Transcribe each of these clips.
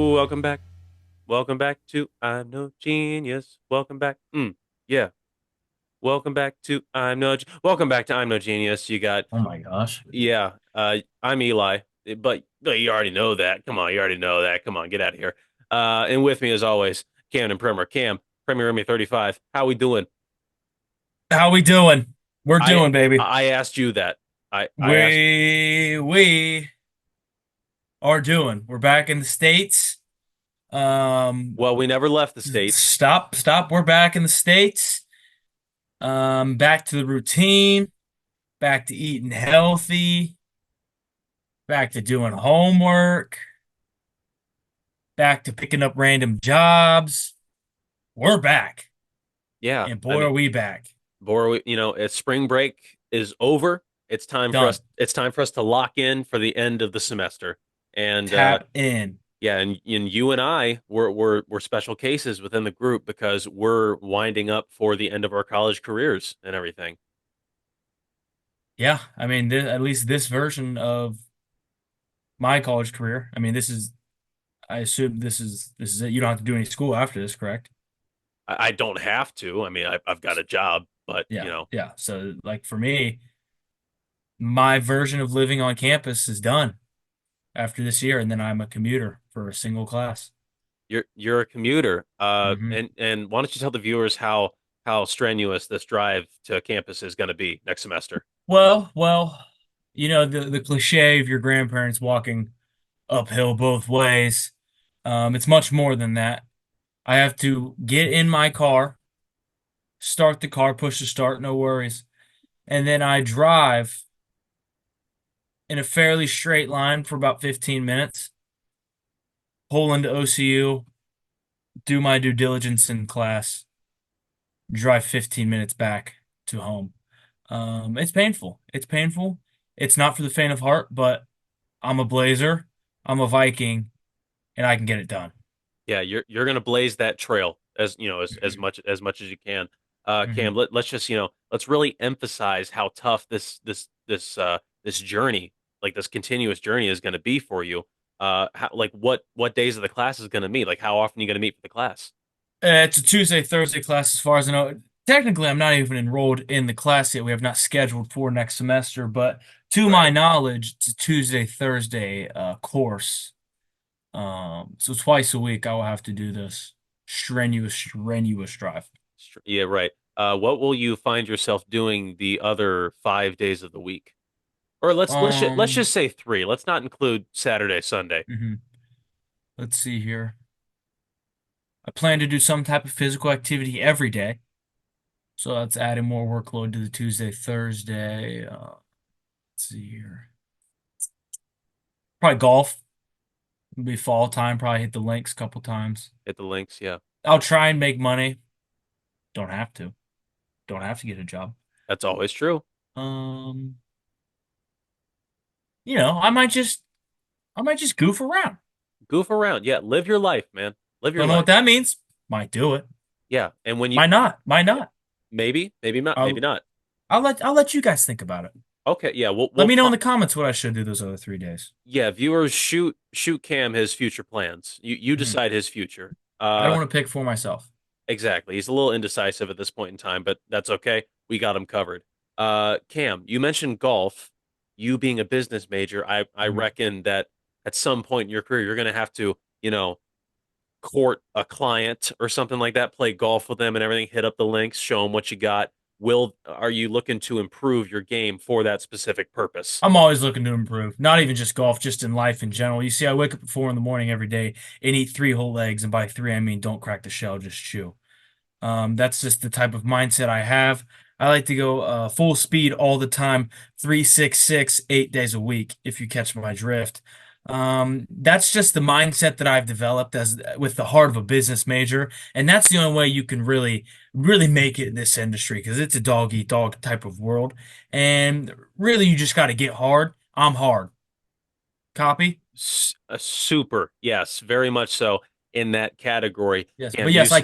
Ooh, welcome back. Welcome back to I'm No Genius. Welcome back. Yeah. Welcome back to Welcome back to I'm No Genius. You got Oh my gosh. I'm Eli, but you already know that. Come on, you already know that. Come on, get out of here. And with me as always, Cam and Primer. Cam, Premier Remy 35. How we doing? How we doing? We're I doing, baby. I asked you that. I asked. We are doing. We're back in the States. Well, we never left the States. Stop. We're back in the States. Back to the routine, back to eating healthy, back to doing homework, back to picking up random jobs. We're back. Yeah, And I boy, mean, are we back. It's spring break is over. It's time for us. Done. It's time for us to lock in for the end of the semester. And Tap in. yeah, and you and I were special cases within the group because we're winding up for the end of our college careers and everything. Yeah, I mean, at least this version of my college career. I mean, I assume this is it. You don't have to do any school after this, correct? I don't have to. I mean, I've got a job, but Yeah, yeah. So like for me, my version of living on campus is done after this year, and then I'm a commuter for a single class. you're a commuter. Hmm. And why don't you tell the viewers how strenuous this drive to campus is going to be next semester? Well, the cliche of your grandparents walking uphill both ways. It's much more than that. I have to get in my car, start the car, push the start, no worries, and then I drive in a fairly straight line for about 15 minutes, pull into OCU, do my due diligence in class, drive 15 minutes back to home. It's painful. It's painful. It's not for the faint of heart, but I'm a Blazer, I'm a Viking, and I can get it done. Yeah, you're going to blaze that trail as Hmm. as much as you can. Hmm. Cam, let's just let's really emphasize how tough this journey, like this continuous journey, is going to be for you. Like what days of the class is going to meet? Like how often are you going to meet for the class? It's a Tuesday, Thursday class, as far as I know. Technically, I'm not even enrolled in the class yet. We have not scheduled for next semester, but to my Right. knowledge, it's a Tuesday, Thursday course. So twice a week I will have to do this strenuous drive. Yeah, right. What will you find yourself doing the other 5 days of the week? Or let's Um, just say three. Let's not include Saturday, Sunday. mhm. Let's see here. I plan to do some type of physical activity every day, so that's adding more workload to the Tuesday, Thursday. Let's see here. Probably golf. It'll be fall time. Probably hit the links a couple times. Hit the links. Yeah, I'll try and make money. Don't have to. Don't have to get a job. that's always true. Um, I might just goof around. Goof around. Yeah, live your life, man. Live your Don't know what life. that means. Might do it. Yeah, and when you Might not. Might not. maybe not, maybe I'll not. I'll let you guys think about it. Okay, yeah, Let we'll me know in talk. the comments what I should do those other 3 days. Yeah, viewers, shoot Cam his future plans. You Mhm. decide his future. I don't want to pick for myself. Exactly. He's a little indecisive at this point in time, but that's okay. We got him covered. Cam, you mentioned golf. You being a business major, I Mhm. reckon that at some point in your career, you're going to have to, court a client or something like that, play golf with them and everything, hit up the links, show them what you got. Are you looking to improve your game for that specific purpose? I'm always looking to improve. Not even just golf, just in life in general. You see, I wake up at 4 in the morning every day and eat three whole eggs, and by three I mean don't crack the shell, just chew. That's just the type of mindset I have. I like to go full speed all the time, 366, 8 days a week, if you catch my drift. That's just the mindset that I've developed as with the heart of a business major, and that's the only way you can really make it in this industry because it's a dog eat dog type of world, and really you just got to get hard. I'm hard. Copy? Super, yes, very much so in that category. Yes, Cam, but yes, I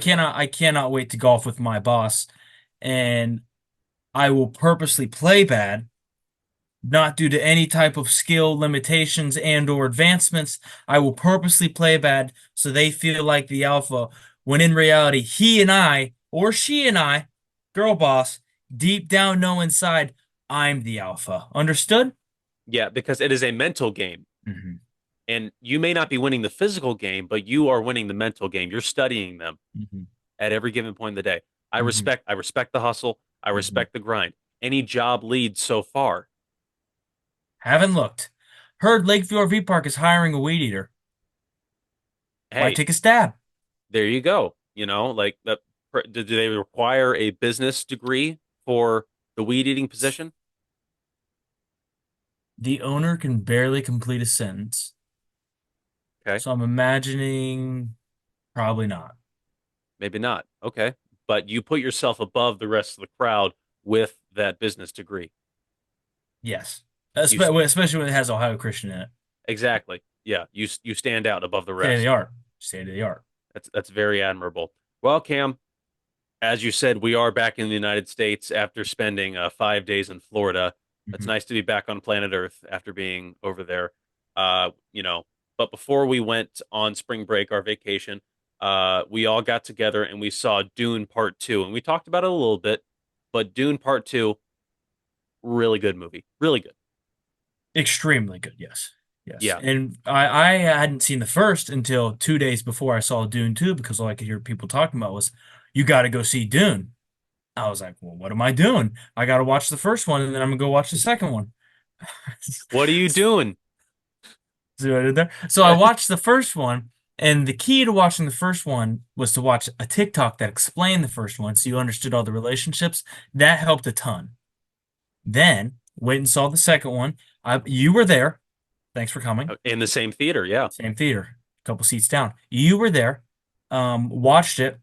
cannot wait to golf with my boss, and I will purposely play bad not due to any type of skill limitations and or advancements. I will purposely play bad so they feel like the alpha, when in reality, he and I, or she and I, girl boss, deep down know inside, I'm the alpha. Understood? Yeah, because it is a mental game. Hmm. And you may not be winning the physical game, but you are winning the mental game. You're studying them Hmm. at every given point of the day. Hmm. I respect the hustle. I Hmm. respect the grind. Any job leads so far. Haven't looked. Heard Lakeview RV Park is hiring a weed eater. Why Hey, take a stab? there you go. You know, like that. Do they require a business degree for the weed eating position? The owner can barely complete a sentence. Okay, So I'm imagining probably not. maybe not. Okay, but you put yourself above the rest of the crowd with that business degree. Yes. You Especially when it has Ohio Christian in it. exactly. Yeah, you stand out above the State of the rest. art. State of the art. That's very admirable. Well, Cam, as you said, we are back in the United States after spending 5 days in Florida. It's Mhm. nice to be back on planet Earth after being over there. You know, but before we went on spring break, our vacation, we all got together and we saw Dune Part Two, and we talked about it a little bit. But Dune Part Two, really good movie, really good. Extremely good, yes. Yes. Yeah, And I hadn't seen the first until 2 days before I saw Dune 2 because all I could hear people talking about was, you got to go see Dune. I was like, well, what am I doing? I got to watch the first one and then I'm going to go watch the second one. what are you doing? See what I did there? So I watched the first one, and the key to watching the first one was to watch a TikTok that explained the first one so you understood all the relationships. That helped a ton. Then went and saw the second one. You were there. Thanks for coming. In the same theater, yeah. Same theater, a couple seats down. You were there. Watched it.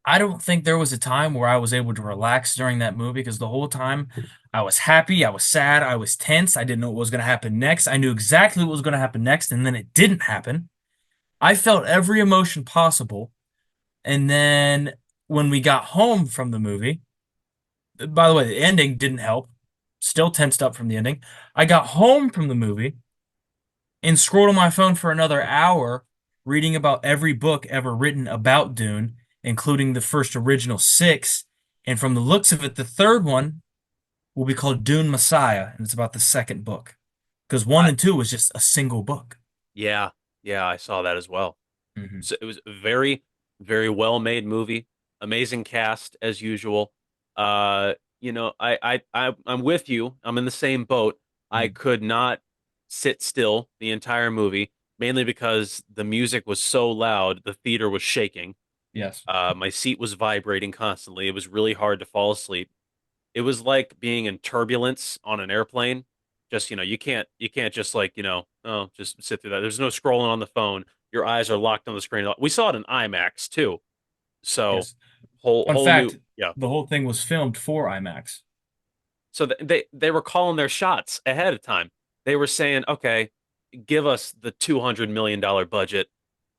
I don't think there was a time where I was able to relax during that movie because the whole time I was happy, I was sad, I was tense. I didn't know what was going to happen next. I knew exactly what was going to happen next, and then it didn't happen. I felt every emotion possible. And then when we got home from the movie, by the way, the ending didn't help. Still tensed up from the ending. I got home from the movie and scrolled on my phone for another hour reading about every book ever written about Dune, including the first original six. And from the looks of it, the third one will be called Dune Messiah, and it's about the second book. Because one I, and two was just a single book. yeah, yeah, I saw that as well. Hmm. So it was a very, very well made movie. Amazing cast as usual. I'm with you. I'm in the same boat. I could not sit still the entire movie, mainly because the music was so loud, the theater was shaking. Yes. My seat was vibrating constantly. It was really hard to fall asleep. It was like being in turbulence on an airplane. Just, you can't just like, oh, just sit through that. There's no scrolling on the phone. Your eyes are locked on the screen. We saw it in IMAX too. So Yes. Fun whole new, fact, yeah. the whole thing was filmed for IMAX. So they were calling their shots ahead of time. They were saying, okay, give us the $200 million budget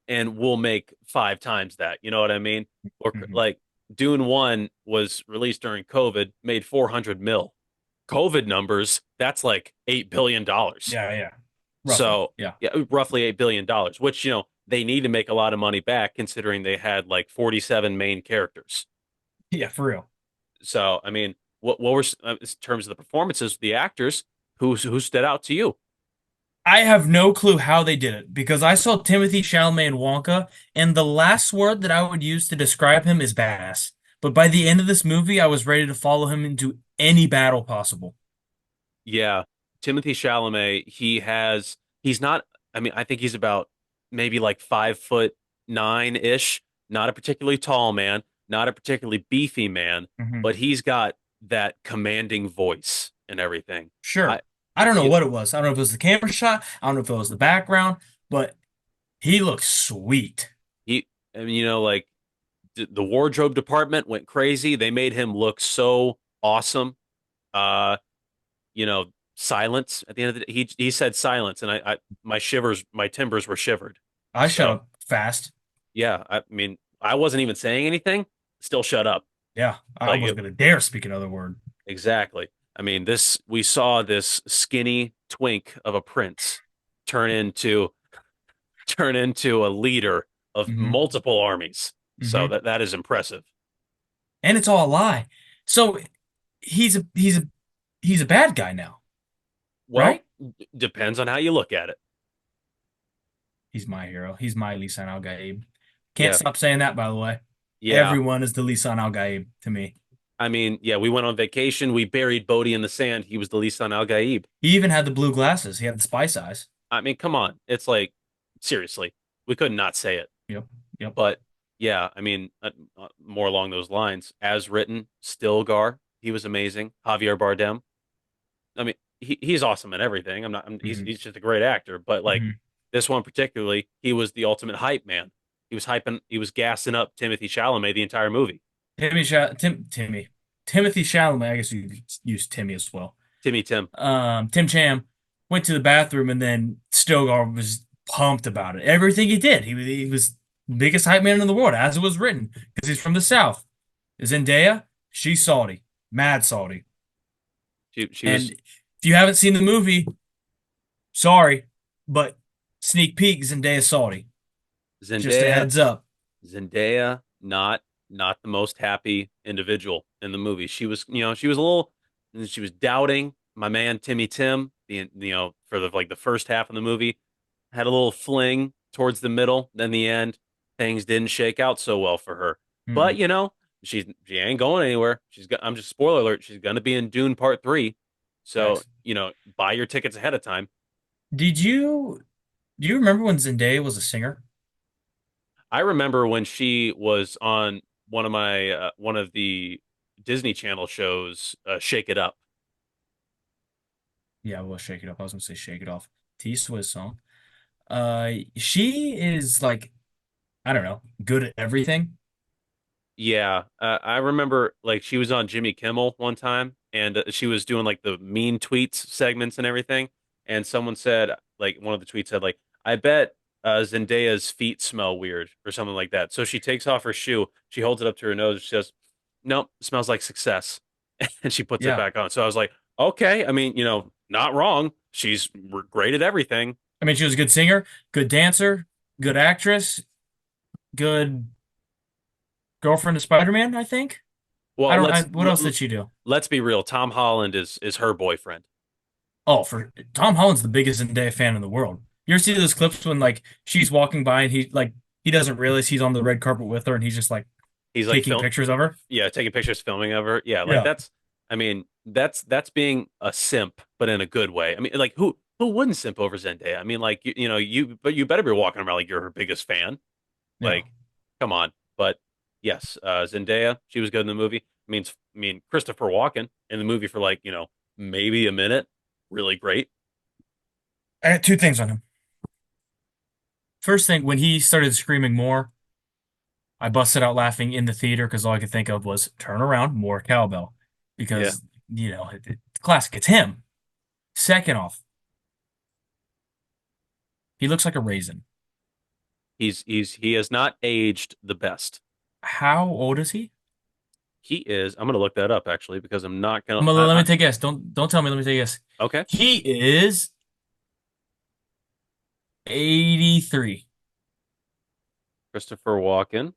and we'll make 5 times that. You know what I mean? Or Hmm. like Dune 1 was released during COVID, made 400 mil. COVID numbers, that's like $8 billion. Yeah, yeah. Roughly. So, Yeah. yeah, roughly $8 billion, which, they need to make a lot of money back considering they had like 47 main characters. Yeah, for real. So, I mean, what were in terms of the performances, the actors, who stood out to you? I have no clue how they did it because I saw Timothy Chalamet in Wonka, and the last word that I would use to describe him is badass. But by the end of this movie, I was ready to follow him into any battle possible. Yeah, Timothy Chalamet, he's not, I mean, I think he's about maybe like 5'9" ish, not a particularly tall man, not a particularly beefy man, Hmm. but he's got that commanding voice and everything. I, Sure. I don't know you, what it was. I don't know if it was the camera shot. I don't know if it was the background, but he looks sweet. I mean, like the wardrobe department went crazy. They made him look so awesome. Uh, silence at the end of the day. He said silence, and my timbers were shivered. I shut So up fast. yeah, I mean, I wasn't even saying anything. Still shut up. Yeah, I Like wasn't gonna dare speak another word. exactly. I mean, this we saw this skinny twink of a prince turn into turn into a leader of Hmm. multiple armies. So Hmm. that is impressive. And it's all a lie. So he's a bad guy now, Well, right? depends on how you look at it. He's my hero. He's my Lisan Al Gaib. Can't Yeah, stop saying that, by the way. yeah. Everyone is the Lisan Al Gaib to me. I mean, yeah, we went on vacation. We buried Bodhi in the sand. He was the Lisan Al Gaib. He even had the blue glasses. He had the spice eyes. I mean, come on. It's like, seriously, we could not say it. Yep. Yep. But yeah, I mean, more along those lines. As written, Stilgar, he was amazing. Javier Bardem. I mean, he's awesome in everything. Hmm. He's just a great actor. But like Hmm. this one particularly, he was the ultimate hype man. He was gassing up Timothy Chalamet the entire movie. Timothy Chalamet. I guess you could use Timmy as well. Timmy Tim. Tim Cham went to the bathroom and then Stilgar was pumped about it. Everything he did, he was the biggest hype man in the world, as it was written, because he's from the South. Zendaya, she's salty, mad salty. She And was if you haven't seen the movie, sorry, but sneak peek, Zendaya salty. Just a Zendaya. heads up. Zendaya, not the most happy individual in the movie. She was, she was a little, she was doubting my man Timmy Tim. For the first half of the movie, had a little fling towards the middle. Then the end, things didn't shake out so well for her. But Mm-mm. she ain't going anywhere. I'm just spoiler alert. She's gonna be in Dune Part 3. So Facts. buy your tickets ahead of time. Did you do you remember when Zendaya was a singer? I remember when she was on one of the Disney Channel shows, Shake It Up. Yeah, well, Shake It Up. I was gonna say Shake It Off. T Swizz song. She is like, I don't know, good at everything. Yeah, I remember like she was on Jimmy Kimmel one time, and she was doing like the mean tweets segments and everything. And someone said, like one of the tweets said, like, I bet Zendaya's feet smell weird or something like that. So she takes off her shoe, she holds it up to her nose, she says, "Nope, smells like success," and she puts it Yeah. back on. So I was like, okay, I mean, not wrong. She's great at everything. I mean, she was a good singer, good dancer, good actress, good girlfriend of Spider-Man, I think. I Well, don't what else did she do? let's be real. Tom Holland is her boyfriend. Oh, for Tom Holland's the biggest Zendaya fan in the world. You ever see those clips when like she's walking by and he doesn't realize he's on the red carpet with her and he's just like He's like taking film pictures of her? Yeah, taking pictures, filming of her. Yeah, like Yeah. that's I mean, that's being a simp, but in a good way. I mean, like who wouldn't simp over Zendaya? I mean, like but you better be walking around like you're her biggest fan. Yeah. Like, come on. But yes, Zendaya, she was good in the movie. I mean Christopher Walken in the movie for like, maybe a minute. Really great. I got two things on him. First thing, when he started screaming more, I busted out laughing in the theater because all I could think of was turn around, more cowbell. Yeah. Because, it's classic. It's him. Second off, he looks like a raisin. He has not aged the best. How old is he? He is. I'm gonna look that up actually because I'm not gonna Let me take a guess. Don't tell me. Let me take a guess. okay. He is 83. Christopher Walken,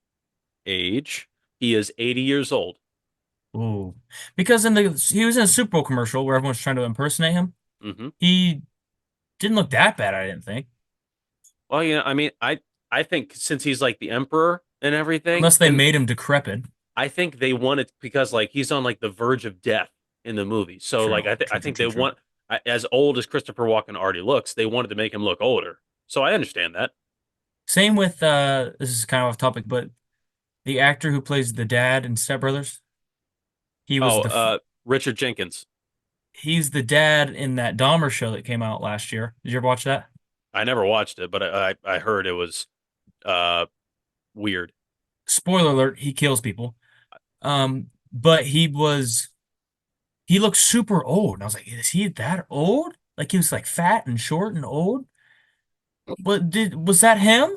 age. He is 80 years old. Ooh. Because he was in a Super Bowl commercial where everyone's trying to impersonate him. Hmm. He didn't look that bad, I didn't think. Well, I mean, I think since he's like the emperor and everything, Unless they and made him decrepit. I think they wanted because like he's on like the verge of death in the movie. So like True. I True, true, think they true, true. want as old as Christopher Walken already looks, they wanted to make him look older. So I understand that. Same with this is kind of off topic, but the actor who plays the dad in Step Brothers, he was Oh, the f- Richard Jenkins. he's the dad in that Dahmer show that came out last year. Did you ever watch that? I never watched it, but I heard it was uh weird. Spoiler alert, he kills people. But he looked super old. And I was like, is he that old? Like he was like fat and short and old? Was that him?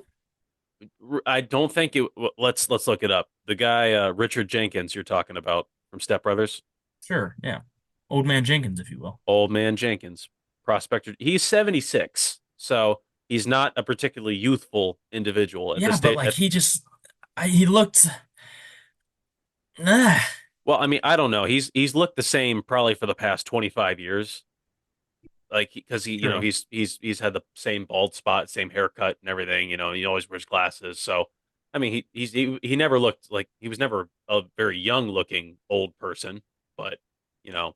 I don't think it. Let's look it up. The guy Richard Jenkins you're talking about from Step Brothers. Sure, yeah. Old Man Jenkins, if you will. Old man Jenkins, prospector. He's 76, so he's not a particularly youthful individual at this Yeah, but state. like he looked. Nah. Well, I mean, I don't know. He's looked the same probably for the past 25 years. Like because he, True. he's had the same bald spot, same haircut and everything. He always wears glasses. So, I mean, he never looked like he was never a very young looking old person. But you know,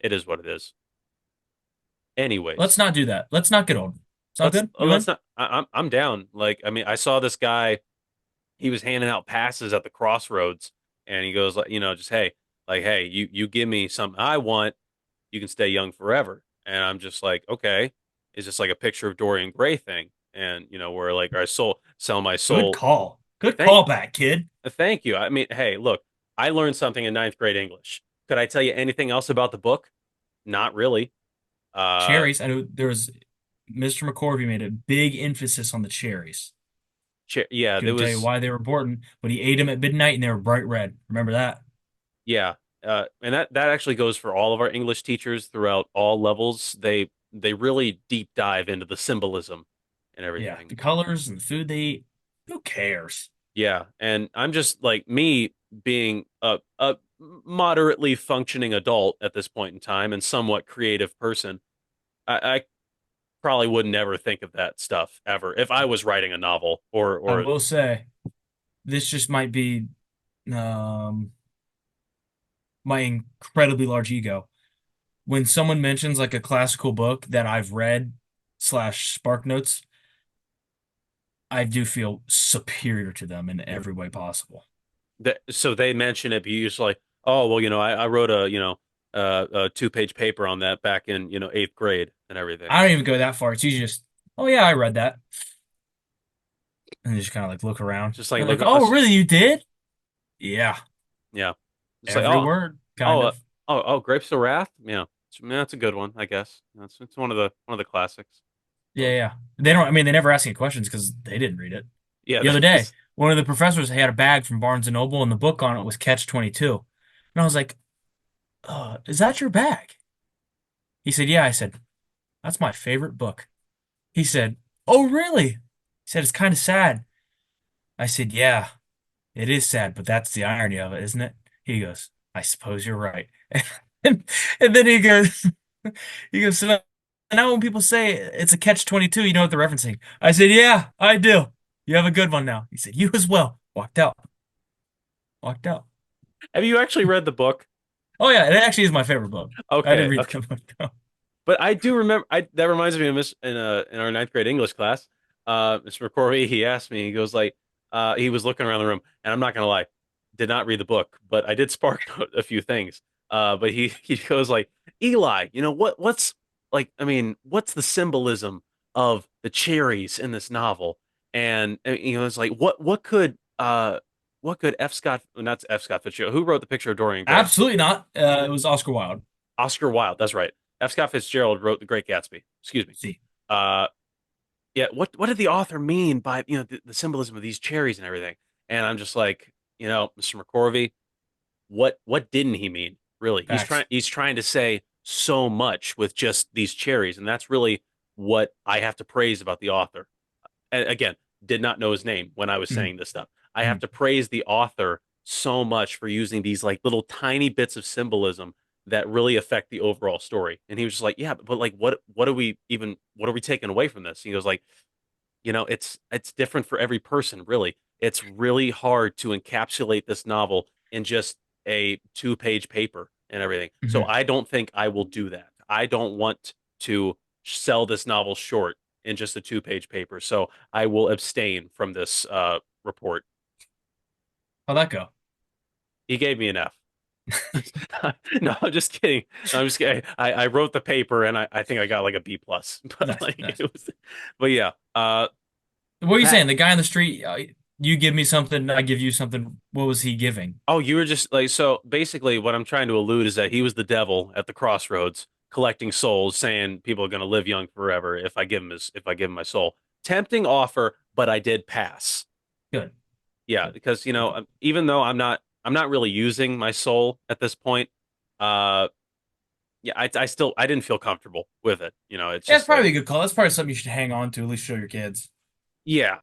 it is what it is. Let's Anyways, not do that. Let's not get old. Sound good? You let's in? not. I'm down. Like, I mean, I saw this guy. He was handing out passes at the crossroads, and he goes like, just hey, like, hey, you give me something I want, you can stay young forever. And I'm just like, okay, is this like a picture of Dorian Gray thing? And where like I soul sell my Good soul. call. Good Thank call back, kid. thank you. I mean, hey, look, I learned something in ninth grade English. Could I tell you anything else about the book? Not really. Uh, Cherries. I know there was Mr. McCorvey made a big emphasis on the cherries. yeah, there Couldn't tell you was why they were important, but he ate them at midnight and they were bright red. Remember that? yeah, and that actually goes for all of our English teachers throughout all levels. They really deep dive into the symbolism and Yeah, everything. the colors and the food they eat. Who cares? Yeah, and I'm just like me being a moderately functioning adult at this point in time and somewhat creative person. I probably would never think of that stuff ever if I was writing a novel I or will say this just might be um my incredibly large ego. When someone mentions like a classical book that I've read slash spark notes, I do feel superior to them in every way possible. so they mention it, but you just like, oh well, I wrote a 2-page paper on that back in eighth grade and everything. I don't even go that far. It's usually just, oh yeah, I read that. And they just kind of like look around. Just like They're like, looking oh, us, really, you did? Yeah, yeah, just like every word, oh kind of. Grapes of Wrath, yeah, that's a good one, I guess. That's it's one of the classics. Yeah, yeah. They don't, I mean, they never ask any questions because they didn't read it. Yeah, The other day, that's one of the professors had a bag from Barnes and Noble and the book on it was Catch 22. And I was like, is that your bag? He said, yeah. I said, that's my favorite book. He said, oh, really? He said, it's kind of sad. I said, yeah, it is sad, but that's the irony of it, isn't it? He goes, I suppose you're right. And, and then he goes, so now when people say it's a catch 22, you know what they're referencing. I said, yeah, I do. You have a good one now. He said, you as well. Walked out. Walked out. have you actually read the book? Oh yeah, it actually is my favorite book. I did Okay, read okay. the book though. But I do remember. That reminds me of Miss in our ninth grade English class. Mr. McCorvey, he asked me. He goes like, he was looking around the room, and I'm not gonna lie, did not read the book, but I did spark note a few things. But he goes like, Eli, what's like? I mean, what's the symbolism of the cherries in this novel? And it's like, what could F. Scott, not F. Scott Fitzgerald, who wrote the Picture of Dorian Gray? Absolutely not. It was Oscar Wilde. Oscar Wilde, that's right. F. Scott Fitzgerald wrote The Great Gatsby. Excuse me. See, Uh, yeah. What did the author mean by the symbolism of these cherries and everything? And I'm just like, Mr. McCorvey, what didn't he mean? Really, facts. he's trying to say so much with just these cherries, and that's really what I have to praise about the author. And again, did not know his name when I was Mhm, saying this stuff. I have mhm. to praise the author so much for using these like little tiny bits of symbolism that really affect the overall story. And he was just like, yeah, but like what are we taking away from this? He goes like, it's different for every person, really. It's really hard to encapsulate this novel in just a 2-page paper and everything. So Mhm. I don't think I will do that. I don't want to sell this novel short in just a 2-page paper. So I will abstain from this report. How'd that go? He gave me an F. No, I'm just kidding. No, I'm just kidding. I wrote the paper and I think I got like a B plus. But Nice, like it nice. was, but yeah. What are you That saying? The guy on the street, you give me something, I give you something. What was he giving? Oh, you were just like, so basically what I'm trying to allude is that he was the devil at the crossroads collecting souls, saying people are going to live young forever if I give him my soul. Tempting offer, but I did pass. Good. Yeah, Good. because Okay. even though I'm not really using my soul at this point, uh yeah, I didn't feel comfortable with it. It's Yeah, it's just probably like, a good call. That's probably something you should hang on to, at least show your kids. yeah,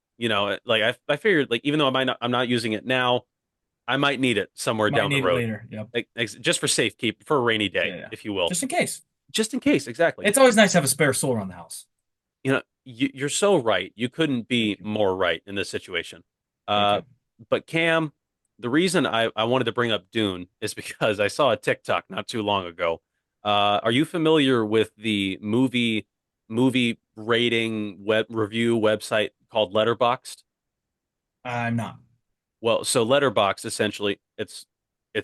like I figured like even though I'm not using it now, I might need it somewhere Might down the need it road. later. Yep. Like just for safekeep, for a rainy day, Yeah, yeah. if you will. Just in case. Just in case, exactly. It's always nice to have a spare soul around the house. You're so right. You couldn't Thank be you. more right in this situation. Thank Uh, you. but Cam, the reason I wanted to bring up Dune is because I saw a TikTok not too long ago. Are you familiar with the movie rating web review website called Letterboxd? I'm not. Well, so Letterboxd essentially it's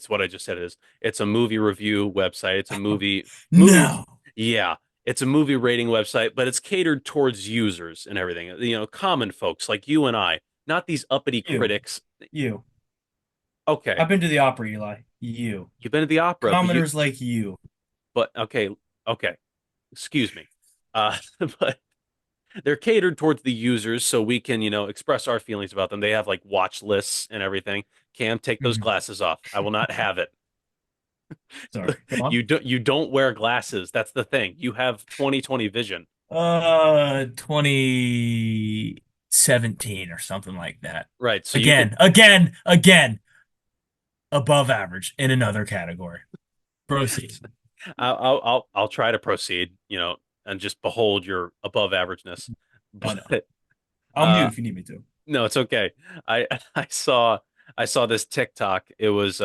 what I just said it is. It's a movie review website. It's a movie No. yeah, it's a movie rating website, but it's catered towards users and everything. Common folks like you and I, not these uppity You. critics. You. Okay, I've been to the opera, Eli. You. you've been to the opera, Commoners like you. but okay, okay, excuse me. But they're catered towards the users so we can, express our feelings about them. They have like watch lists and everything. Cam, take those Mhm. glasses off. I will not have it. Sorry. Go on. You don't wear glasses. That's the thing. You have 20/20 vision. 2017 or something like that. Right. So you could Again, above average in another category. Proceed. I'll try to proceed, and just behold your above averageness. I know. But I'll mute uh if you need me to. no, it's okay. I I saw I saw this TikTok. It was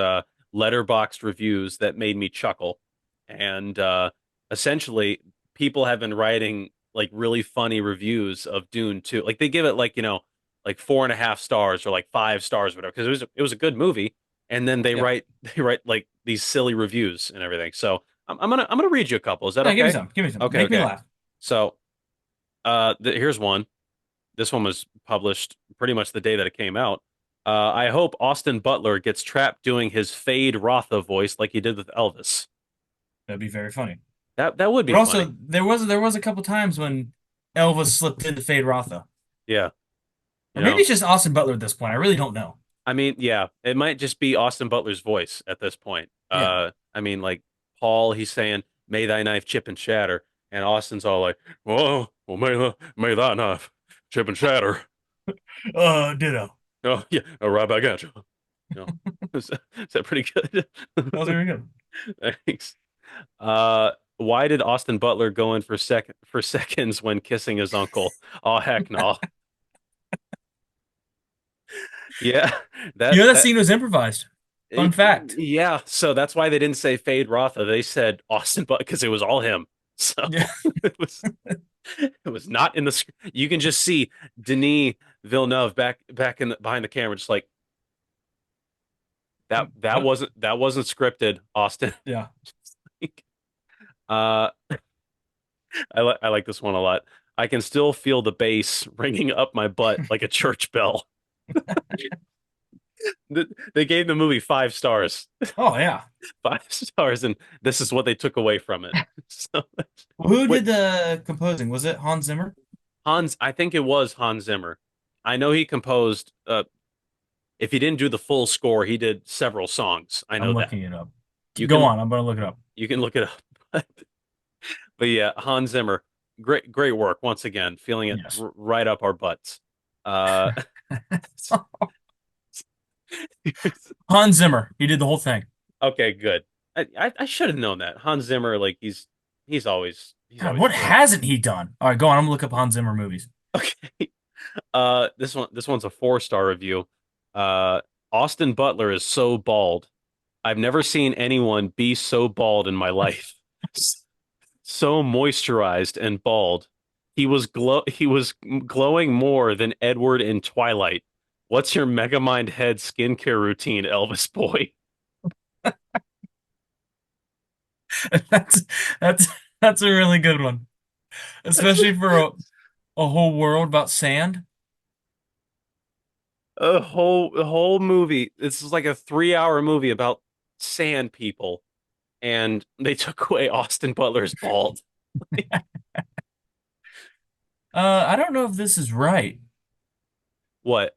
letterboxed reviews that made me chuckle. And essentially people have been writing like really funny reviews of Dune too. Like they give it like, like 4.5 stars or like 5 stars, whatever, because it was a good movie. And then they Yeah. write they write like these silly reviews and everything. So I'm gonna read you a couple. Is that No, give me okay? some. Give me some. Okay, Make me okay. laugh. So here's one. This one was published pretty much the day that it came out. I hope Austin Butler gets trapped doing his Fade Rotha voice like he did with Elvis. That'd be very funny. That would be But funny. also, there was a couple times when Elvis slipped into Fade Rotha, Yeah, or you maybe know. it's just Austin Butler at this point. I really don't know. I mean, yeah, it might just be Austin Butler's voice at this point. Yeah. I mean, like Paul, he's saying, "May thy knife chip and shatter," and Austin's all like, well, may that knife chip and shatter." Ditto. Oh yeah, right back at you. Is that pretty good? That was very good. Thanks. Why did Austin Butler go in for seconds when kissing his uncle? Oh heck no. Yeah, You that know that that scene was improvised. Fun fact. yeah. So that's why they didn't say Fade Rotha. They said Austin Butler because it was all him. So Yeah. it was it was not in the script. You can just see Denis Villeneuve back in behind the camera, just like that What? wasn't scripted, Austin. Yeah. Uh, I like this one a lot. I can still feel the bass ringing up my butt like a church bell. They gave the movie 5 stars, Oh yeah. 5 stars, and this is what they took away from it. So, Who wait, did the composing? Was it Hans Zimmer? I think it was Hans Zimmer. I know he composed. If he didn't do the full score, he did several songs. I know I'm that. looking it up. You Go can on. I'm gonna look it up. you can look it up. But yeah, Hans Zimmer, great work once again, feeling it Yes. right up our butts. Uh, Hans Zimmer. He did the whole thing. okay, good. I should have known that. Hans Zimmer, like he's God, always what great. hasn't he done? All right, go on. I'm gonna look up Hans Zimmer movies. Okay. This one's a 4 star review. Uh, Austin Butler is so bald. I've never seen anyone be so bald in my life. So moisturized and bald. He was glowing more than Edward in Twilight. What's your Megamind head skincare routine, Elvis boy? That's that's that's a really good one, especially for a whole world about sand. A whole movie. This is like a 3 hour movie about sand people, and they took away Austin Butler's bald. I don't know if this is right. What?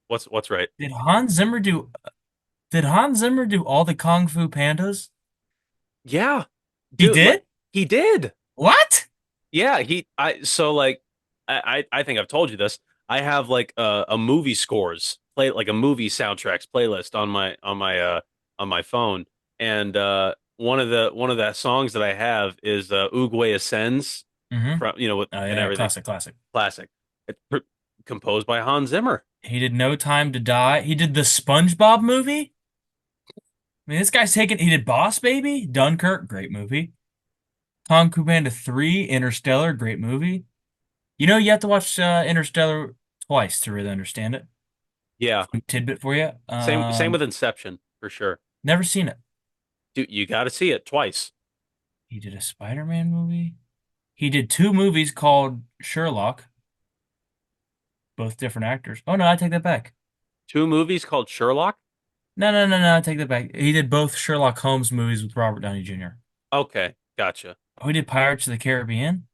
What's right? Did Hans Zimmer do? Did Hans Zimmer do all the Kung Fu Pandas? Yeah. He dude, like did? he did. What? Yeah, he I so like I think I've told you this. I have like a movie scores play like a movie soundtracks playlist on my phone, and one of the songs that I have is Uguay Ascends Mm-hmm. from Oh and yeah, everything classic, classic. classic. It's composed by Hans Zimmer. He did No Time to Die. He did the SpongeBob movie. I mean, this guy's taking. He did Boss Baby, Dunkirk, great movie. Kung Fu Panda 3, Interstellar, great movie. You know, you have to watch Interstellar twice to really understand it. Yeah, Fun tidbit for you. same with Inception for sure. Never seen it. Dude, you got to see it twice. He did a Spider-Man movie. He did two movies called Sherlock, both different actors. Oh no, I take that back. Two movies called Sherlock. No, no, no, no, I take that back. He did both Sherlock Holmes movies with Robert Downey Jr. Okay, gotcha. Oh, he did Pirates of the Caribbean,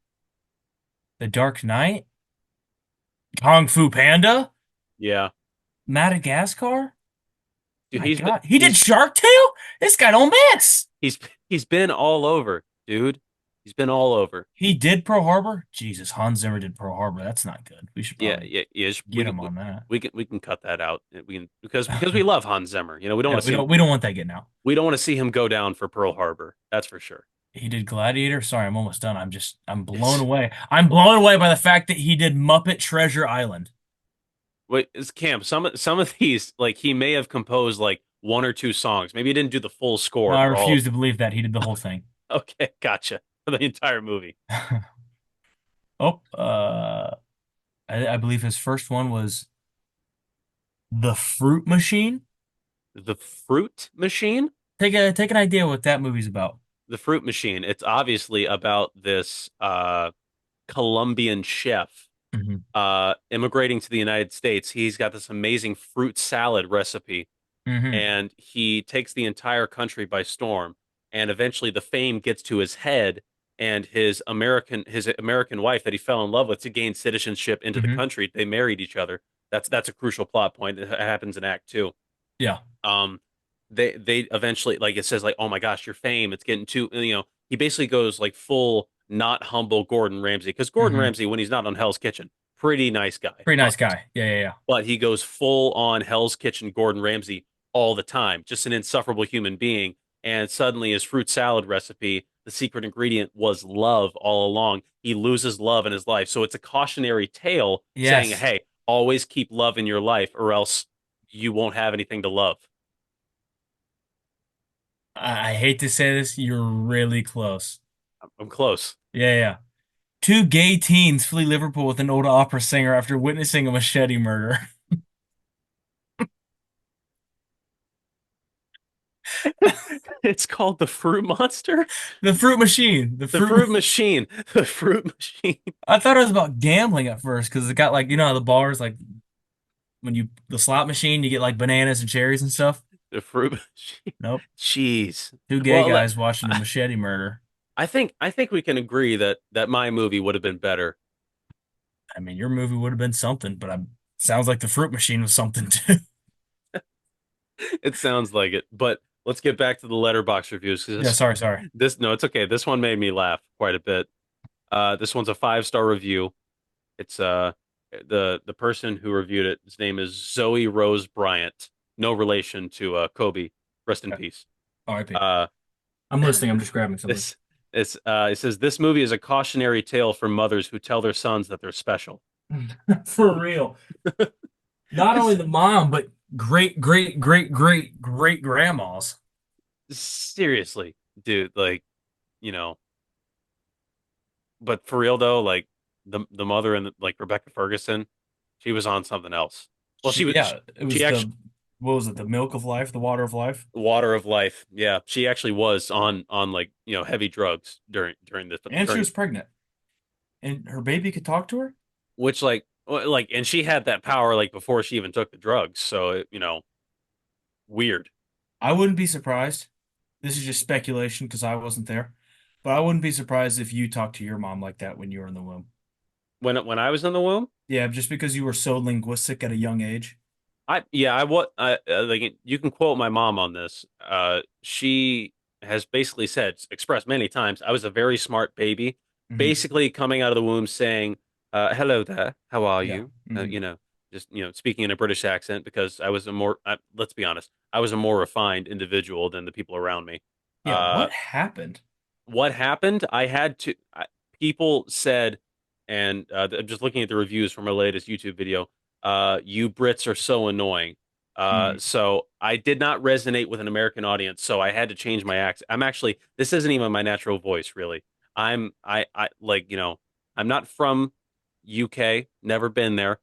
The Dark Knight, Kung Fu Panda, Yeah, Madagascar. dude, My God, he did he's Shark Tale. This guy don't miss. He's he's been all over, dude. He's been all over. He did Pearl Harbor. Jesus, Hans Zimmer did Pearl Harbor. That's not good. We should Yeah, probably yeah, yeah. get him on that. We can cut that out. We can because we love Hans Zimmer. You know, we don't Yeah, want to see him. we don't want that getting out. We don't want to see him go down for Pearl Harbor. That's for sure. He did Gladiator. Sorry, I'm almost done. I'm blown It's away. I'm blown away by the fact that he did Muppet Treasure Island. wait, it's Camp. Some of these like he may have composed like one or two songs. Maybe he didn't do the full No, score I for all of refuse to believe that. He did the whole thing. them. Okay, gotcha. For the entire movie. Oh, I believe his first one was The Fruit Machine. The Fruit Machine. Take an idea what that movie's about. The Fruit Machine. It's obviously about this Colombian chef Hmm. immigrating to the United States. He's got this amazing fruit salad recipe, Hmm. and he takes the entire country by storm. And eventually, the fame gets to his head, and his American wife that he fell in love with to gain citizenship into the Hmm. country. They married each other. That's a crucial plot point. It happens in Act Two. Yeah. Um, they eventually like it says like, oh my gosh, your fame, it's getting too, you know, he basically goes like full not humble Gordon Ramsay because Gordon Hmm. Ramsay when he's not on Hell's Kitchen, pretty nice guy, Pretty nice guy. Yeah, yeah, yeah. but he goes full on Hell's Kitchen Gordon Ramsay all the time, just an insufferable human being. And suddenly his fruit salad recipe, the secret ingredient was love all along. He loses love in his life. So it's a cautionary tale saying, Yes. hey, always keep love in your life or else you won't have anything to love. I hate to say this, you're really close. I'm close. Yeah, yeah. Two gay teens flee Liverpool with an old opera singer after witnessing a machete murder. It's called the Fruit Monster? The Fruit Machine. The Fruit Machine. The Fruit Machine. I thought it was about gambling at first because it got like you know how the bars like when you the slot machine you get like bananas and cherries and stuff. The Fruit Machine. Nope. Jeez. Two gay Well, guys watching a machete murder. I think we can agree that my movie would have been better. I mean, your movie would have been something, but I sounds like the Fruit Machine was something too. It sounds like it. But let's get back to the letterbox reviews Yeah, because sorry, sorry. this no, it's okay. This one made me laugh quite a bit. This one's a 5-star review. It's the person who reviewed it, his name is Zoe Rose Bryant. No relation to Kobe. Rest in Okay. peace. R.I.P. Uh I'm listening. I'm just grabbing something. This it says this movie is a cautionary tale for mothers who tell their sons that they're special. For real. Not only the mom, but great grandmas. Seriously, dude, like, you know, but for real though, like the mother and like Rebecca Ferguson, she was on something else. Well, Yeah, it she was actually what was it? The milk of life, the water of life. Water of Life. Yeah, she actually was on like, you know, heavy drugs during this And she during was pregnant. And her baby could talk to her? which like and she had that power like before she even took the drugs. So, you know, weird. I wouldn't be surprised. This is just speculation because I wasn't there. But I wouldn't be surprised if you talked to your mom like that when you were in the womb. When I was in the womb, Yeah, just because you were so linguistic at a young age. I yeah, I what I like you can quote my mom on this. She has basically said, expressed many times, I was a very smart baby, Hmm. basically coming out of the womb saying, "Hello there, how are Yeah. you?" Hmm. Just speaking in a British accent because I was a more, let's be honest, I was a more refined individual than the people around me. Yeah. Uh, What happened? what happened? People said, and I'm just looking at the reviews from our latest YouTube video. You Brits are so annoying. Mm. So I did not resonate with an American audience, so I had to change my accent. I'm actually, this isn't even my natural voice, really. I like, I'm not from UK, never been there,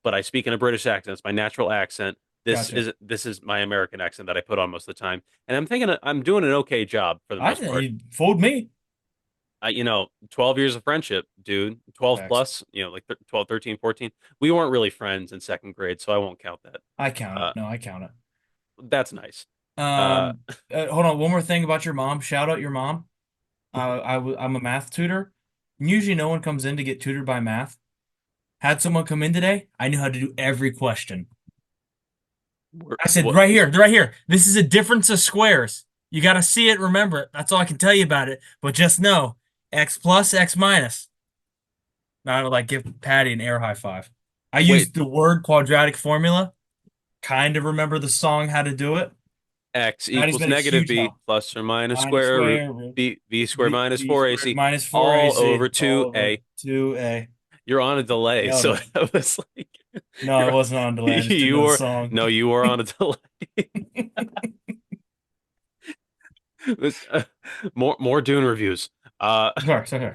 but I speak in a British accent. It's my natural accent. Gotcha. This is my American accent that I put on most of the time, and I'm thinking I'm doing an okay job for the I most think part. you fooled me. 12 years of friendship, dude. 12 Facts. plus, like 12, 13, 14. We weren't really friends in second grade, so I won't count that. I count it. Uh, No, I count it. that's nice. Uh, Um, Hold on. One more thing about your mom. Shout out your mom. I'm a math tutor. Usually, no one comes in to get tutored by math. Had someone come in today. I knew how to do every question. I said, what, right here, right here. This is a difference of squares. You got to see it, remember it. That's all I can tell you about it. But just know, x plus, x minus. Now I would like give Patty an air high five. I wait, used the word quadratic formula. Kind of remember the song, how to do it. x Patty's equals been a negative huge b help. plus or minus Minus square root square root v squared minus v 4ac squared minus all 4ac over all over 2a. 2a. You're on a delay, Nailed so it. I was like, No, I you're wasn't on delay. I just didn't you know the were song. no, you were on a delay. This, more Dune reviews. Uh, Sorry, sorry,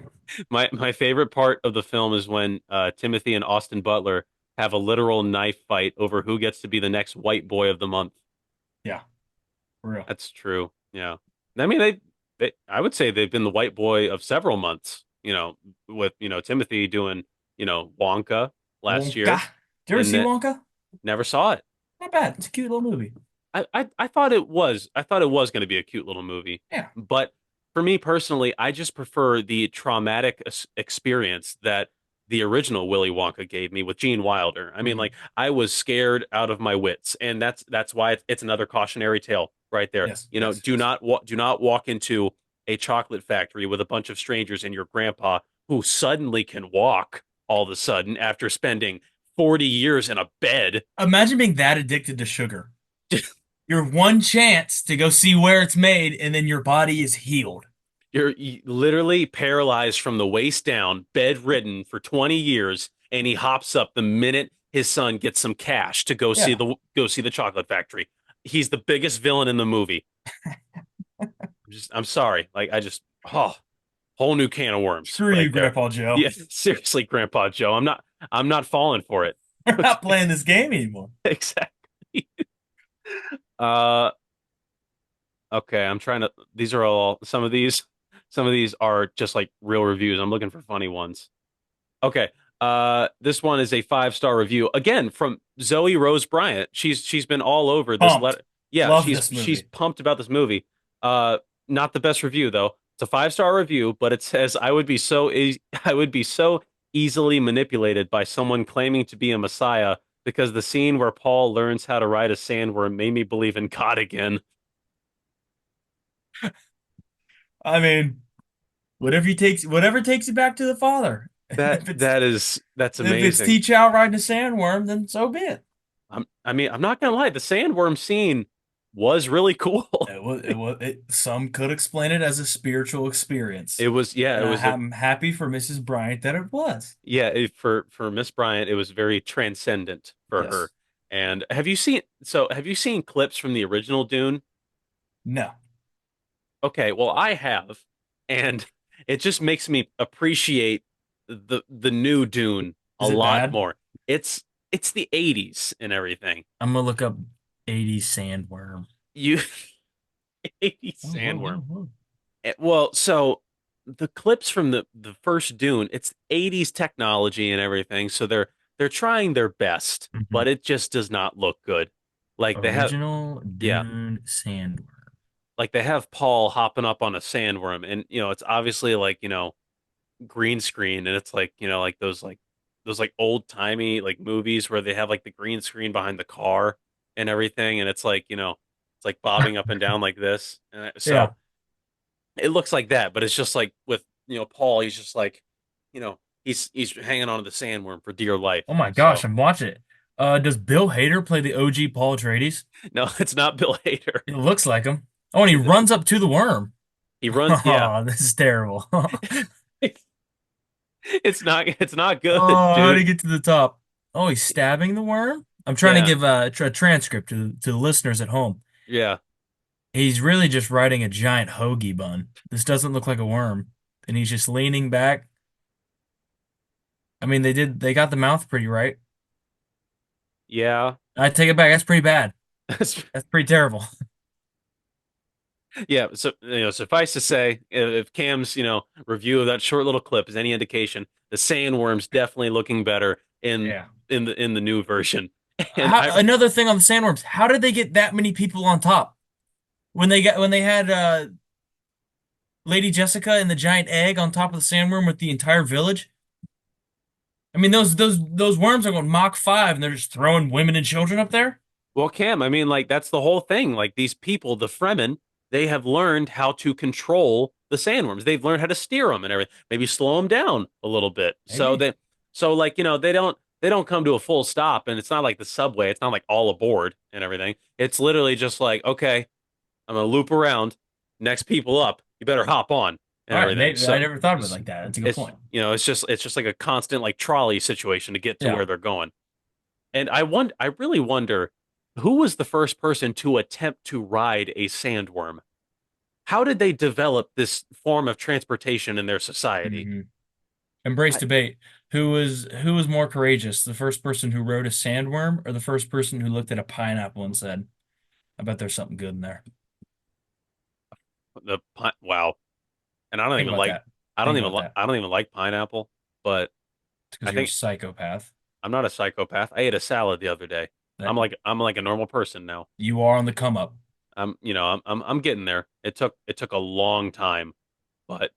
sorry. my favorite part of the film is when Timothy and Austin Butler have a literal knife fight over who gets to be the next white boy of the month. Yeah, for real. That's true. Yeah. I mean, I would say they've been the white boy of several months, with, Timothy doing, Wonka last Wonka. year Did you ever and see that Wonka? never saw it. Not bad. It's a cute little movie. I thought it was going to be a cute little movie, Yeah. but for me personally, I just prefer the traumatic experience that the original Willy Wonka gave me with Gene Wilder. I mean, like Mhm. I was scared out of my wits, and that's why it's another cautionary tale right there. Yes, yes, yes. Do not walk into a chocolate factory with a bunch of strangers and your grandpa who suddenly can walk all of a sudden after spending 40 years in a bed. Imagine being that addicted to sugar. Your one chance to go see where it's made, and then your body is healed. You're literally paralyzed from the waist down, bedridden for 20 years, and he hops up the minute his son gets some cash to Yeah. go see the chocolate factory. He's the biggest villain in the movie. I'm sorry. Like whole new can of worms Screw you, right there. Grandpa Joe. Yeah, seriously, Grandpa Joe. I'm not falling for it. We're not Okay, playing this game anymore. exactly. Uh okay, I'm trying to these are all some of these are just like real reviews. I'm looking for funny ones. Okay. This one is a 5-star review again from Zoe Rose Bryant. She's been all over this Pumped. letter. Yeah, Love this she's movie. pumped about this movie. Not the best review though. It's a 5-star review, but it says I would be so easily manipulated by someone claiming to be a messiah because the scene where Paul learns how to ride a sandworm made me believe in God again. I mean, whatever takes you back to the Father. That's If it's amazing. teach out riding a sandworm, then so be it. I mean, I'm not gonna lie, the sandworm scene was really cool. Some could explain it as a spiritual It experience, was, yeah, it and was a, I'm happy for Mrs. Bryant that it was. yeah, for Miss Bryant, it was very transcendent for her. Yes. And have you seen clips from the original Dune? No. Okay, well, I have, and it just makes me appreciate the new Dune a Is it lot bad? more. It's it's the 80s and everything. I'm gonna look up 80s sandworm. You 80s Oh, whoa, sandworm. whoa, whoa. Well, so the clips from the first Dune, it's 80s technology and everything, so they're trying their best, Mhm. but it just does not look good. Like they have Original yeah, Dune sandworm. like they have Paul hopping up on a sandworm and it's obviously like, green screen and it's like, like those like old-timey like movies where they have like the green screen behind the car and everything and it's like, it's like bobbing up and down like this. And so Yeah. it looks like that, but it's just like with Paul, he's just like, he's hanging on to the sandworm for dear life. Oh my gosh, So I'm watching it. Does Bill Hader play the OG Paul Atreides? no, it's not Bill Hader. It looks like him. Oh, and he runs up to the worm. He runs, yeah. Oh, this is terrible. It's not good, Oh, how did dude. he get to the top? Oh, he's stabbing the worm? I'm trying to Yeah, give a transcript to the listeners at home. yeah, He's really just riding a giant hoagie bun. This doesn't look like a worm. And he's just leaning back. I mean, they got the mouth pretty right. yeah. I take it back. That's pretty bad. That's pretty terrible. Yeah, so suffice to say, if Cam's review of that short little clip is any indication, the sandworm's definitely looking better in Yeah. the new version. And I Another thing on the sandworms, how did they get that many people on top? When they had Lady Jessica and the giant egg on top of the sandworm with the entire village. I mean, those worms are going Mach 5 and they're just throwing women and children up there. Well, Cam, I mean, like that's the whole thing. Like these people, the Fremen, they have learned how to control the sandworms. They've learned how to steer them and everything. Maybe slow them down a little bit. Maybe. So like they don't come to a full stop, and it's not like the subway. It's not like all aboard and everything. It's literally just like, okay, I'm gonna loop around, next people up. You better hop on and All right, everything. maybe I So never thought of it it's like that. That's a good it's point. it's just like a constant like trolley situation to get to Yeah. where they're going. And I really wonder who was the first person to attempt to ride a sandworm? How did they develop this form of transportation in their society? hmm Embrace I, debate. Who was more courageous, the first person who rode a sandworm or the first person who looked at a pineapple and said, "I bet there's something good in there." wow. And Think about that. Think about that. I don't even like pineapple, but It's I because you're a think psychopath. I'm not a psychopath. I ate a salad the other day. That I'm like a normal person now. you are on the come up. I'm getting there. It took a long time, but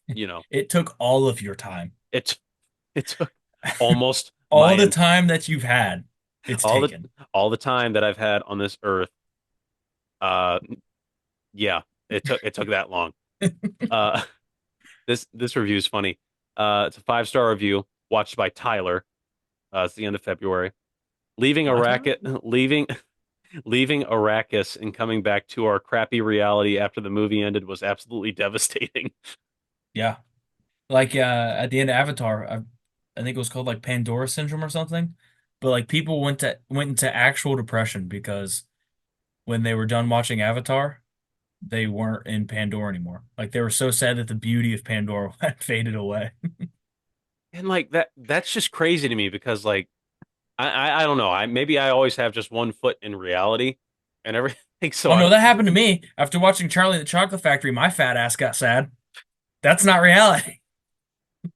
you know, It took all of your time. it it took almost my All the time that you've had, it's all the taken. all the time that I've had on this earth. Uh, yeah, it took that long. Uh, this review is funny. It's a 5-star review watched by Tyler. It's the end of February. Leaving My time? Arrakis, leaving Arrakis and coming back to our crappy reality after the movie ended was absolutely devastating. Yeah. Like at the end of Avatar, I think it was called like Pandora syndrome or something. But like people went into actual depression because when they were done watching Avatar, they weren't in Pandora anymore. Like they were so sad that the beauty of Pandora had faded away. And like that's just crazy to me because like I don't know. Maybe I always have just one foot in reality and everything. So Oh I no, don't. that happened to me after watching Charlie and the Chocolate Factory. My fat ass got sad. That's not reality.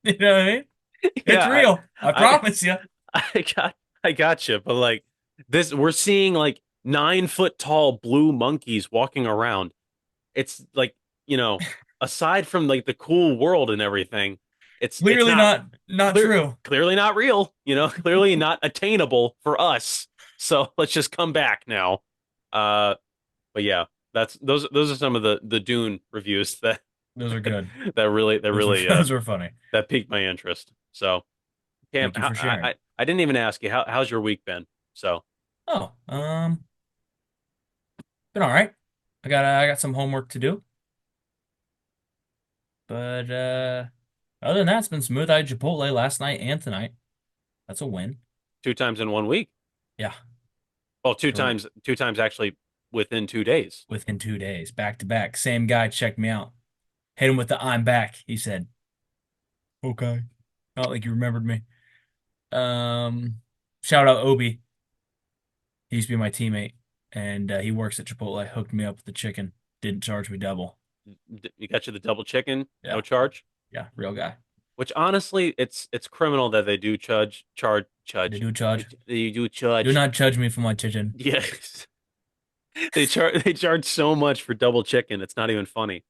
You know what I mean? It's Yeah, real. I I promise you. I got I got you, but like this, we're seeing like 9 foot tall blue monkeys walking around. It's like, you know, aside from like the cool world and everything, it's Clearly not not clear true. clearly not real, clearly not attainable for us. So let's just come back now. Uh, but yeah, those are some of the Dune reviews that Those are good. that Those were really those were funny. that piqued my interest. So Cam, Thank you for sharing. I didn't even ask you how's your week been. So Oh, been all right. I got some homework to do, but other than that, it's been smooth. I had Chipotle last night and tonight. That's a win. 2 times in one week. Yeah, Well, for two times actually within 2 days. within 2 days, back to back. Same guy checked me out. Hit him with the "I'm back." He said, "Okay." Not like you remembered me. Um, Shout out Obi. He used to be my teammate, and he works at Chipotle. Hooked me up with the chicken. Didn't charge me double. You got you the double chicken, no Yeah, charge. yeah, real guy. Which honestly, it's criminal that they do They do charge. they do Do charge. not judge me for my chicken. Yes, they charge so much for double chicken. It's not even funny.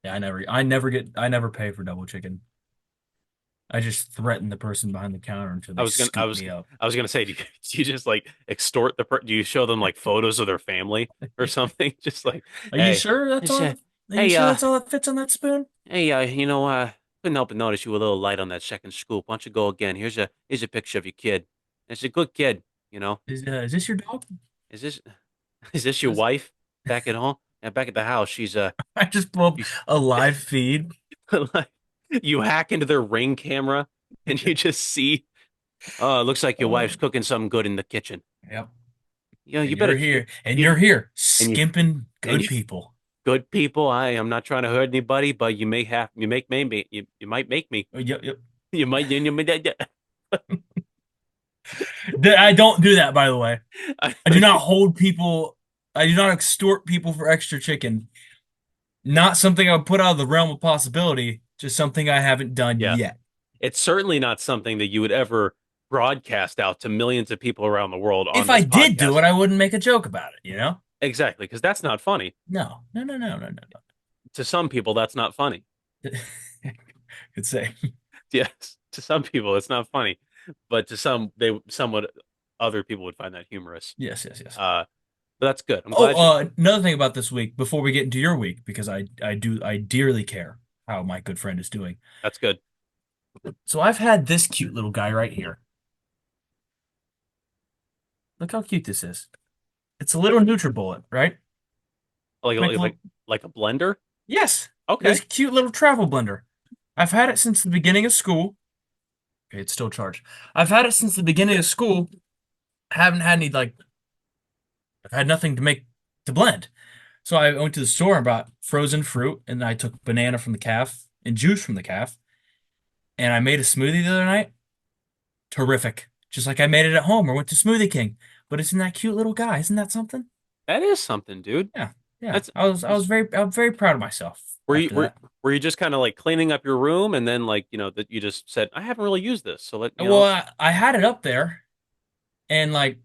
Yeah, I never pay for double chicken. I just threaten the person behind the counter until I they was gonna scoop me up. I was gonna say, do you just like extort do you show them like photos of their family or something? Just like, Are you hey, sure that's just, on? Are you Hey, sure that's all that fits on that spoon? couldn't help but notice you were a little light on that second scoop. Why don't you go again? Here's a picture of your kid. It's a good kid, you know. Is this your dog? Is this is this your This- wife back at home? Yeah, back at the house. She's I just pulled up you, a live feed. like you hack into their Ring camera and you just see. Oh, it looks like your Uh, wife's cooking something good in the kitchen. yep. You better And you you're here, and you skimping and good you people. good people. I'm not trying to hurt anybody, but you might make me. Yep, yep. You might. I don't do that, by the way. I, I do not hold people. I do not extort people for extra chicken. Not something I would put out of the realm of possibility. Just something I haven't done yeah, yet. it's certainly not something that you would ever broadcast out to millions of people around the world If on I this did do podcast. it, I wouldn't make a joke about it, you know? Exactly, because that's not funny. No, no, no, no, no, To some people, that's not funny. no. Could say. Yes, to some people, it's not funny, but to somewhat other people would find that humorous. Yes, yes, yes. Uh, but that's good. I'm Oh, glad you. another thing about this week, before we get into your week, because I dearly care how my good friend is doing. That's good. So I've had this cute little guy right here. Look how cute this is. It's a little NutriBullet, right? Like Like like a like, little, like a blender. yes, this Okay. cute little travel blender. I've had it since the beginning of school. Okay, it's still charged. I've had it since the beginning of school. I haven't had any like I've had nothing to make to blend. So I went to the store and bought frozen fruit, and I took banana from the calf and juice from the calf, and I made a smoothie the other night. Terrific. Just like I made it at home or went to Smoothie King. But it's in that cute little guy. Isn't that something? That is something, dude. Yeah. Yeah. That's I was very proud of myself were you after were, that. were you just kind of like cleaning up your room and then like that you just said I haven't really used this, so Well, I had it up there and like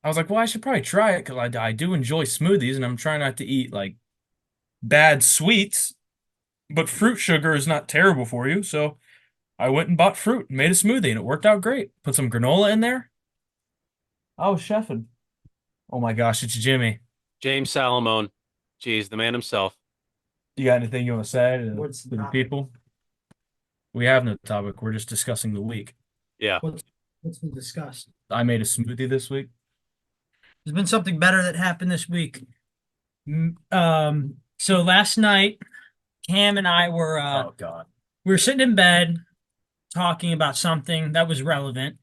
I was like, well, I should probably try it because I do enjoy smoothies and I'm trying not to eat like bad sweets, but fruit sugar is not terrible for you. So I went and bought fruit and made a smoothie and it worked out great. Put some granola in there. I was chefing. Oh my gosh, it's Jimmy. James Salamone, geez, the man himself. You got anything you want to say What's to the the topic? people? We have no topic. We're just discussing the week. Yeah. What's been discussed? I made a smoothie this week. There's been something better that happened this week. So last night, Cam and I Oh God. we were sitting in bed talking about something that was relevant.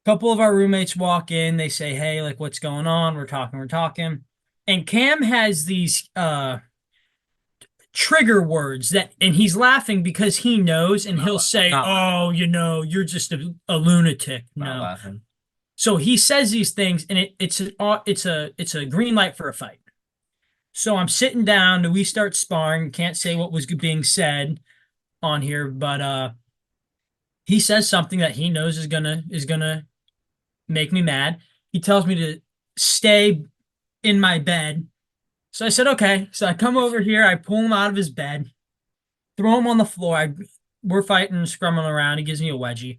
A couple of our roommates walk in, they say, "Hey, like what's going on?" We're talking. And Cam has these trigger words that and he's laughing because he knows and he'll say, not "Oh, you're just a lunatic." Not No. laughing. So he says these things, and it's a green light for a fight. So I'm sitting down, and we start sparring. Can't say what was being said on here, but he says something that he knows is gonna make me mad. He tells me to stay in my bed. So I said, okay. So I come over here, I pull him out of his bed, throw him on the floor. We're fighting, scrumming around. He gives me a wedgie.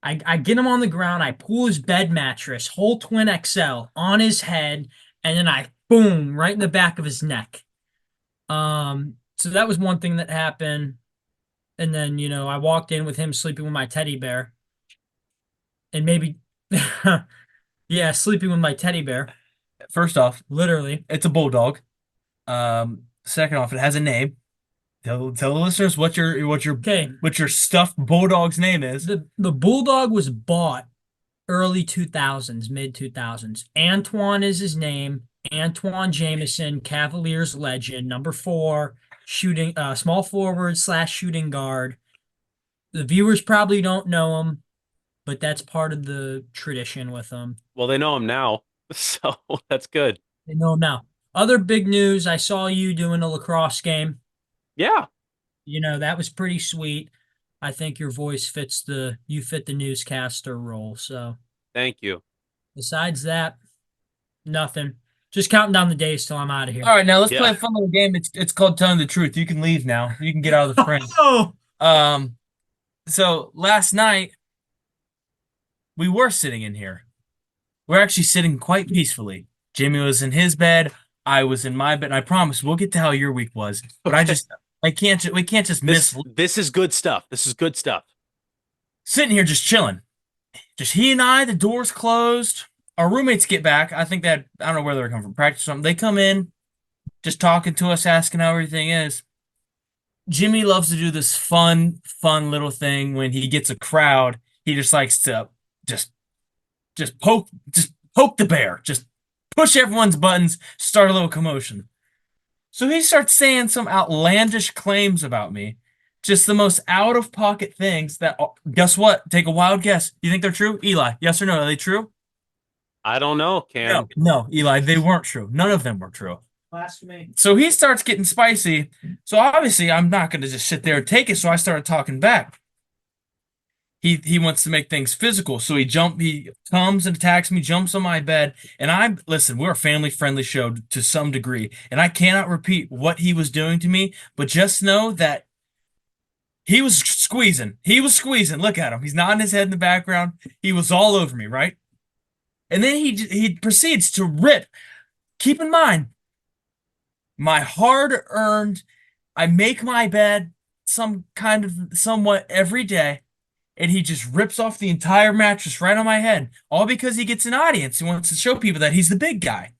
I get him on the ground. I pull his bed mattress, whole twin XL, on his head, and then I boom right in the back of his neck. So that was one thing that happened. And then, I walked in with him sleeping with my teddy bear. And maybe, yeah, sleeping with my teddy bear, First off, literally. it's a bulldog. Second off, it has a name. Tell the listeners Okay, what your stuffed bulldog's name is. the bulldog was bought early 2000s, mid 2000s. Antoine is his name. Antoine Jameson, Cavaliers legend, number 4, shooting small forward slash shooting guard. The viewers probably don't know him, but that's part of the tradition with him. Well, they know him now, so that's good. They know him now. Other big news, I saw you doing a lacrosse game. Yeah. That was pretty sweet. I think your voice you fit the newscaster role. So Thank you. besides that, nothing. Just counting down the days till I'm out of All here. right, now let's play Yeah. a fun little game. It's called Telling the Truth. You can leave now. You can get out of the frame. Oh, Um, so last night we were sitting in here. We're actually sitting quite peacefully. Jimmy was in his bed. I was in my bed. And I promise we'll get to how your week was, but Okay. I can't, we can't just miss This is good stuff. This is good stuff. sitting here just chilling. Just he and I, the doors closed. Our roommates get back. I think that, I don't know where they're coming from, practice or something. They come in, just talking to us, asking how everything is. Jimmy loves to do this fun little thing when he gets a crowd. He just likes to just just poke the bear, just push everyone's buttons, start a little commotion. So he starts saying some outlandish claims about me, just the most out of pocket things that, guess what? Take a wild guess. You think they're true? Eli, yes or no? Are they true? I don't know, No, Cam. no, Eli, they weren't true. None of them were true. Blasphemy. So he starts getting spicy. So obviously, I'm not going to just sit there and take it. So I started talking back. He wants to make things physical. So he comes and attacks me, jumps on my bed, and listen, we're a family friendly show to some degree, and I cannot repeat what he was doing to me, but just know that he was squeezing. He was squeezing. Look at him. He's nodding his head in the background. He was all over me, right? And then he proceeds to rip. Keep in mind, my hard-earned, I make my bed some kind of somewhat every day, and he just rips off the entire mattress right on my head, all because he gets an audience. He wants to show people that he's the big guy.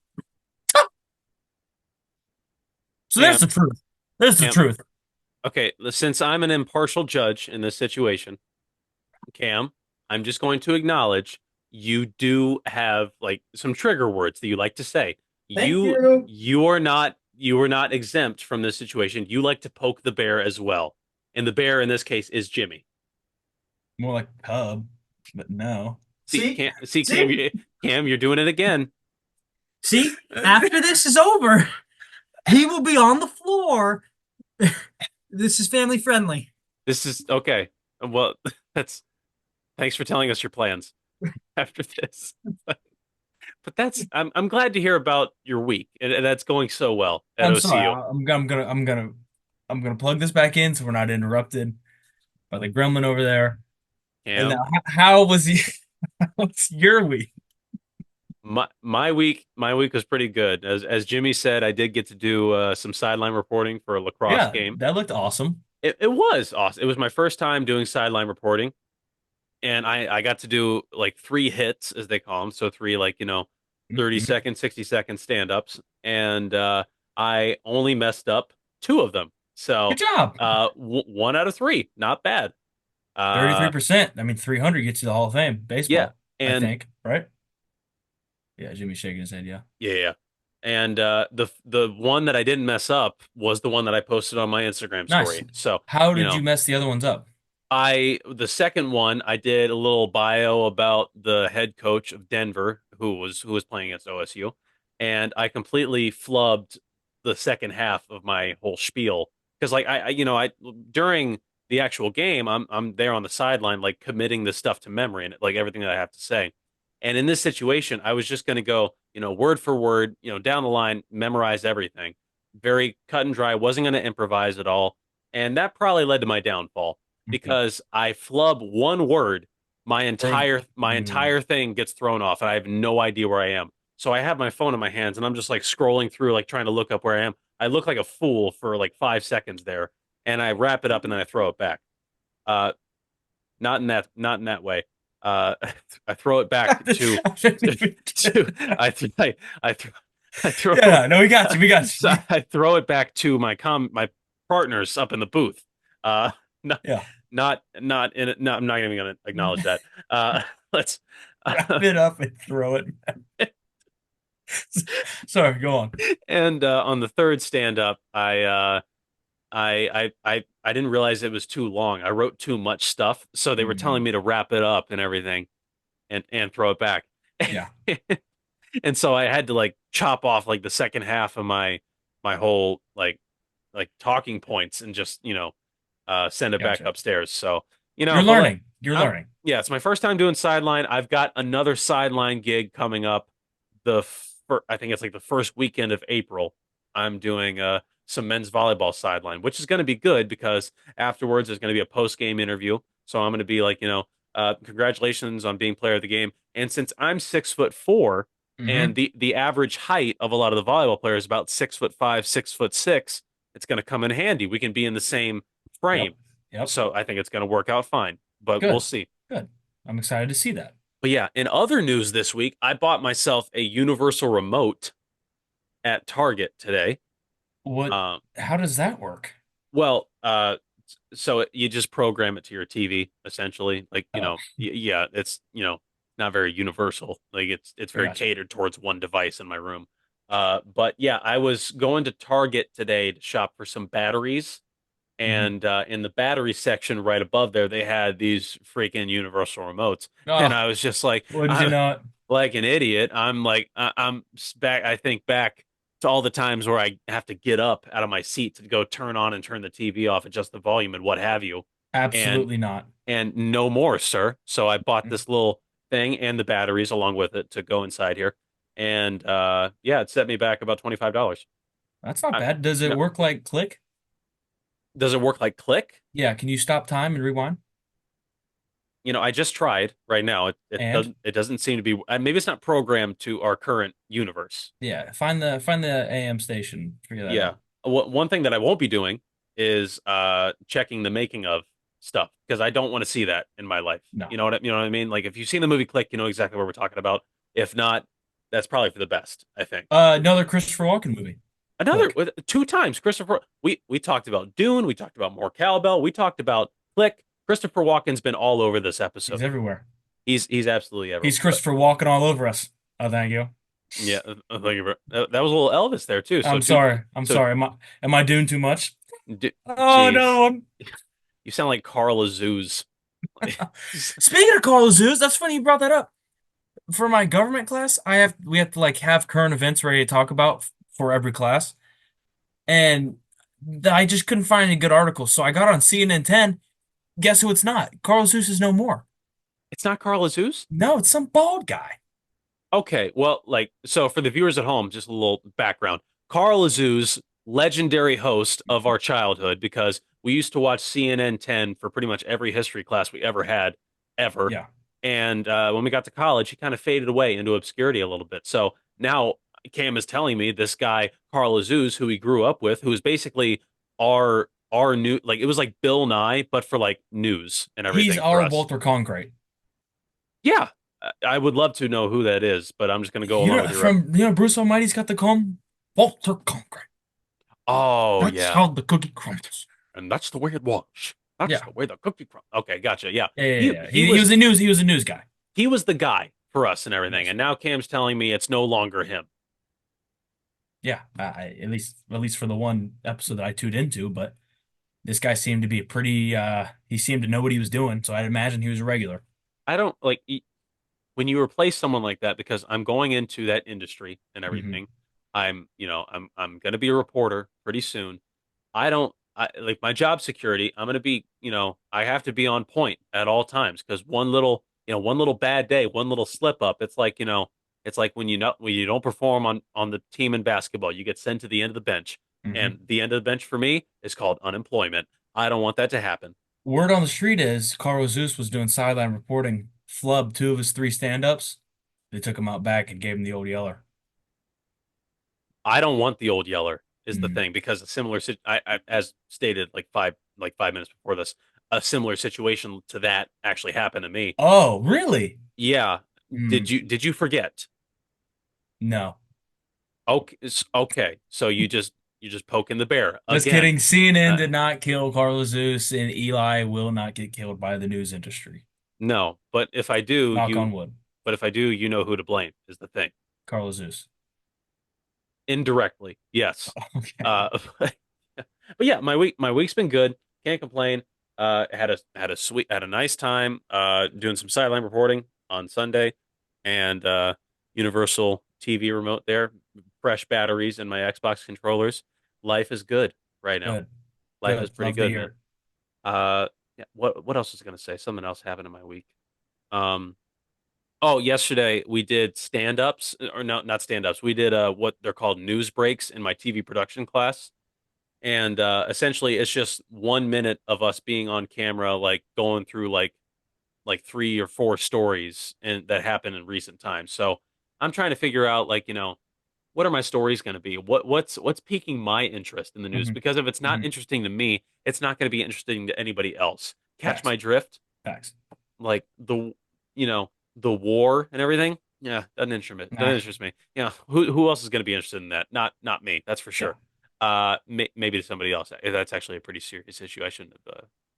So there's Cam, the truth. There's the Cam. truth. Okay, since I'm an impartial judge in this situation, Cam, I'm just going to acknowledge you do have like some trigger words that you like to say. Thank You you. you are not exempt from this situation. You like to poke the bear as well. And the bear in this case is Jimmy. More like pub, but no. See? Cam, See? Cam, you're doing it again. See? After this is over, he will be on the floor. This is family friendly. This is okay. Well, that's thanks for telling us your plans after this. But I'm glad to hear about your week and that's going so well at I'm sorry. OCU. I'm gonna plug this back in so we're not interrupted by the gremlin over there. And now, Cam, how was what's your week? my week was pretty good. As Jimmy said, I did get to do some sideline reporting for a lacrosse Yeah, game. that looked awesome. It was awesome. It was my first time doing sideline reporting, and I got to do like three hits as they call them, so three like 30-second, 60-second stand-ups, and I only messed up two of them. Good So job. one out of three, not bad. Uh, 33%. I mean, 300 gets you the Hall of Fame. yeah, Baseball, I and think, right? Yeah, Jimmy's shaking his head. Yeah. yeah. And the one that I didn't mess up was the one that I posted on my Instagram Nice. story. So, How you did you know, mess the other ones up? the second one I did a little bio about the head coach of Denver who was playing against OSU, and I completely flubbed the second half of my whole spiel because like I during the actual game I'm there on the sideline like committing this stuff to memory and like everything that I have to say. And in this situation, I was just going to go, word for word, down the line, memorize everything. Very cut and dry, wasn't going to improvise at all. And that probably led to my downfall Okay. because I flub one word, my Right. entire thing gets thrown off and I have no idea where I am. So I have my phone in my hands and I'm just like scrolling through, like trying to look up where I am. I look like a fool for like 5 seconds there, and I wrap it up and then I throw it back. Uh, not in that way. Uh, I throw it back to I didn't to, even to get that. I throw Yeah, no, we got you. We got so you. I throw it back to my partners up in the booth. Uh, not Yeah. not in it. No, I'm not even going to acknowledge that. Let's. Wrap it up and throw it. Sorry, go on. And on the third stand up, I didn't realize it was too long. I wrote too much stuff, so they were telling me to wrap it up and everything, and throw it back. Yeah, And so I had to like chop off like the second half of my whole like talking points and just send it back gotcha. upstairs. So You're but like learning. You're I'm learning. yeah, it's my first time doing sideline. I've got another sideline gig coming up. I think it's like the first weekend of April. I'm doing some men's volleyball sideline, which is going to be good because afterwards there's going to be a post game interview. So I'm going to be like, congratulations on being player of the game. And since I'm 6'4", and Hmm. the average height of a lot of the volleyball players is about 6'5", 6'6". It's going to come in handy. We can be in the same frame, Yep. Yep. so I think it's going to work out fine. But we'll Good. see. Good. I'm excited to see that. But yeah, in other news this week, I bought myself a universal remote at Target today. What, Um, how does that work? well, so you just program it to your TV essentially. Like, Oh, yeah, it's, not very universal. Like it's I very gotcha. catered towards one device in my room. But yeah, I was going to Target today to shop for some batteries, Hmm. and in the battery section right above there, they had these freaking universal remotes, and Oh, I was just like, would you I'm not? like an idiot. I'm like, I'm back. I think back to all the times where I have to get up out of my seat to go turn on and turn the TV off, adjust the volume and what have you, and Absolutely not. no more, sir. So I bought Mm. this little thing and the batteries along with it to go inside here, and yeah, it set me back about $25. That's not I, bad. Does it no, work like click? does it work like click? Yeah, can you stop time and rewind? I just tried right now. It And doesn't seem to be. Maybe it's not programmed to our current universe. yeah, find the AM station. Figure that Yeah. out. One thing that I won't be doing is checking the making of stuff because I don't want to see that in my life. No. You know what I mean? Like if you've seen the movie Click, you know exactly what we're talking about. If not, that's probably for the best, I think. Another Christopher Walken movie. Another Click. with two times Christopher we talked about Dune, we talked about more cowbell, we talked about Click. Christopher Walken's been all over this He's episode. everywhere. He's absolutely everywhere. He's But Christopher Walken all over us. Oh, thank you. yeah, thank you. That was a little Elvis there too. So I'm two sorry. I'm so sorry. Am I doing too much? Oh, jeez. no. You sound like Carl Azuz. Speaking of Carl Zeus, that's funny you brought that up. For my government class, we have to like have current events ready to talk about for every class. And I just couldn't find any good articles. So I got on CNN 10. Guess who it's not? Carl Zeus is no more. It's not Carl Azuz? No, it's some bald guy. Okay, well, like, so for the viewers at home, just a little background. Carl Azuz, legendary host of our childhood, because we used to watch CNN 10 for pretty much every history class we ever had, ever. Yeah. And when we got to college, he kind of faded away into obscurity a little bit. So now Cam is telling me this guy, Carl Azuz, who he grew up with, who is basically our new, like, it was like Bill Nye, but for like news and He's everything for our us. Walter Cronkite. Yeah, I would love to know who that is, but I'm just going to go along with your rep. Bruce Almighty's got the comb? Walter Cronkite. Oh That's yeah, how the cookie crumbles. and that's the way it was. That's Yeah. the way the cookie crumb. Okay, gotcha. Yeah, Yeah, yeah, he yeah. he He was was a news guy. he was the guy for us and everything, Yes. and now Cam's telling me it's no longer him. Yeah, at least for the one episode that I tuned into, but this guy seemed to be he seemed to know what he was doing, so I'd imagine he was a regular. I don't like when you replace someone like that because I'm going into that industry and Hmm. everything. I'm going to be a reporter pretty soon. I like my job security. I'm going to be, I have to be on point at all times because one little bad day, one little slip up, it's like when you don't perform on the team in basketball, you get sent to the end of the bench. Hmm. And the end of the bench for me is called unemployment. I don't want that to happen. Word on the street is Carl Zeus was doing sideline reporting, flubbed two of his three stand-ups. They took him out back and gave him the old yeller. I don't want the old yeller is the Mm. thing because a similar as stated like 5 minutes before this, a similar situation to that actually happened to me. Oh, really? Yeah. Mm. Did you forget? No. Okay, okay. So you just poking the bear Just again. kidding. CNN Uh, did not kill Carlos Zeus, and Eli will not get killed by the news industry. no, but if I do, Knock on wood. you know who to blame is the thing. Carlos Zeus. Indirectly, yes. Okay. But yeah, my week's been good. Can't complain. Had a nice time doing some sideline reporting on Sunday, and Universal TV remote there, fresh batteries in my Xbox controllers. Life is good right now. Good. Life is Good. pretty Love to good, man. hear. Yeah, what else was I gonna say? Something else happened in my week. Um, oh, yesterday we did stand-ups, or no, not stand-ups. We did what they're called news breaks in my TV production class. And essentially it's just 1 minute of us being on camera, like going through like three or four stories and that happened in recent times. So I'm trying to figure out like, what are my stories going to be? What's piquing my interest in the news? Hmm. Because if it's not Hmm. interesting to me, it's not going to be interesting to anybody else. Catch Facts. my drift? Facts. Like the war and everything. Yeah, doesn't Nah. interest me. Who else is going to be interested in that? Not me. That's for Yeah. sure. Maybe to somebody else. That's actually a pretty serious issue. I shouldn't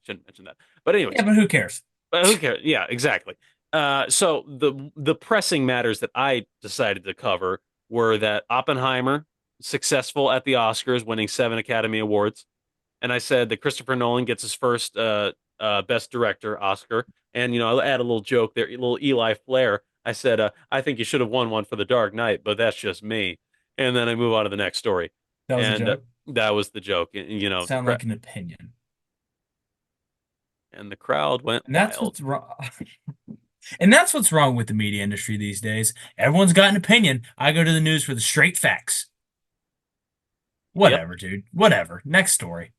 mention that. But Yeah, anyways, but who cares? who cares? Yeah, exactly. So the pressing matters that I decided to cover were that Oppenheimer successful at the Oscars, winning 7 Academy Awards, and I said that Christopher Nolan gets his first Best Director Oscar, and I'll add a little joke there, a little Eli flair. I said I think you should have won one for The Dark Knight, but that's just me. And then I move on to the next story, That was a and joke. that was the joke. And, Sound like an opinion. the crowd went And that's wild. what's wrong. And that's what's wrong with the media industry these days. Everyone's got an opinion. I go to the news for the straight facts. Yep. Whatever, dude. Whatever. Next story.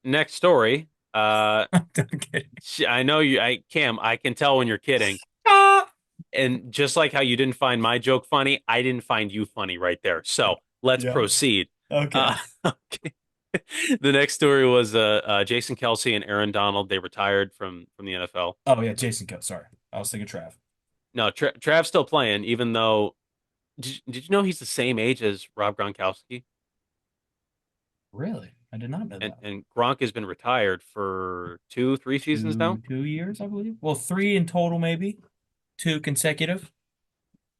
Next story. I'm kidding. I know you. Cam. I can tell when you're kidding. Ah! And just like how you didn't find my joke funny, I didn't find you funny right there. So let's Yeah. proceed. Okay. Okay. The next story was Jason Kelsey and Aaron Donald. They retired from the NFL. Oh yeah, Jason Kill. Sorry, I was thinking Trav. No, Trav's still playing, even though did you know he's the same age as Rob Gronkowski? Really? I did not know And that. and Gronk has been retired for 2, 3 seasons now. 2 years, I believe. Well, three in total, maybe. Two consecutive.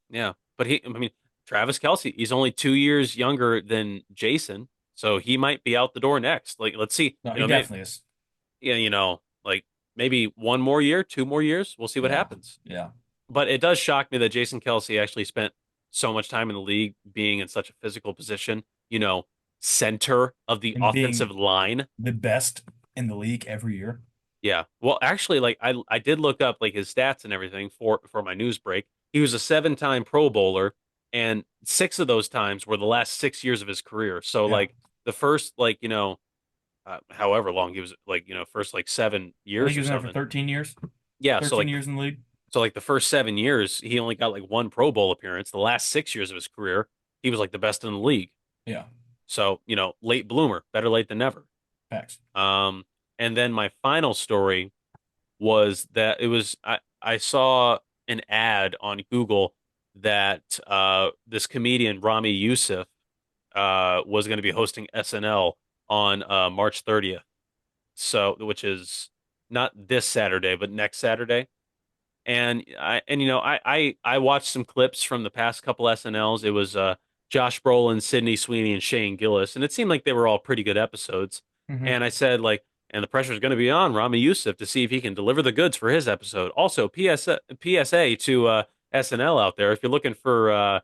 Yeah, but I mean, Travis Kelsey, he's only 2 years younger than Jason, so he might be out the door next. Like, let's see, No, he maybe, definitely is. yeah, like maybe 1 more year, 2 more years, we'll see what Yeah. happens. Yeah. But it does shock me that Jason Kelsey actually spent so much time in the league being in such a physical position, center of the And being offensive line. the best in the league every year. Yeah. Well, actually, like I did look up like his stats and everything for my news break. He was a 7-time Pro Bowler, and 6 of those times were the last 6 years of his career. So Yeah. like the first like however long he was like first like seven I think years he or was there for something. 13 years. Yeah. So 13 like years in the league. the first 7 years he only got like one Pro Bowl appearance. The last 6 years of his career he was like the best in the league. Yeah. So late bloomer, better late than never. Facts. Um, and then my final story was that I saw an ad on Google that this comedian Rami Youssef was going to be hosting SNL on March 30th. So which is not this Saturday, but next Saturday. And I watched some clips from the past couple SNLs. It was Josh Brolin, Sydney Sweeney, and Shane Gillis, and it seemed like they were all pretty good episodes. Hmm. And I said like, and the pressure is going to be on Rami Youssef to see if he can deliver the goods for his episode. Also, PSA to SNL out there, if you're looking for a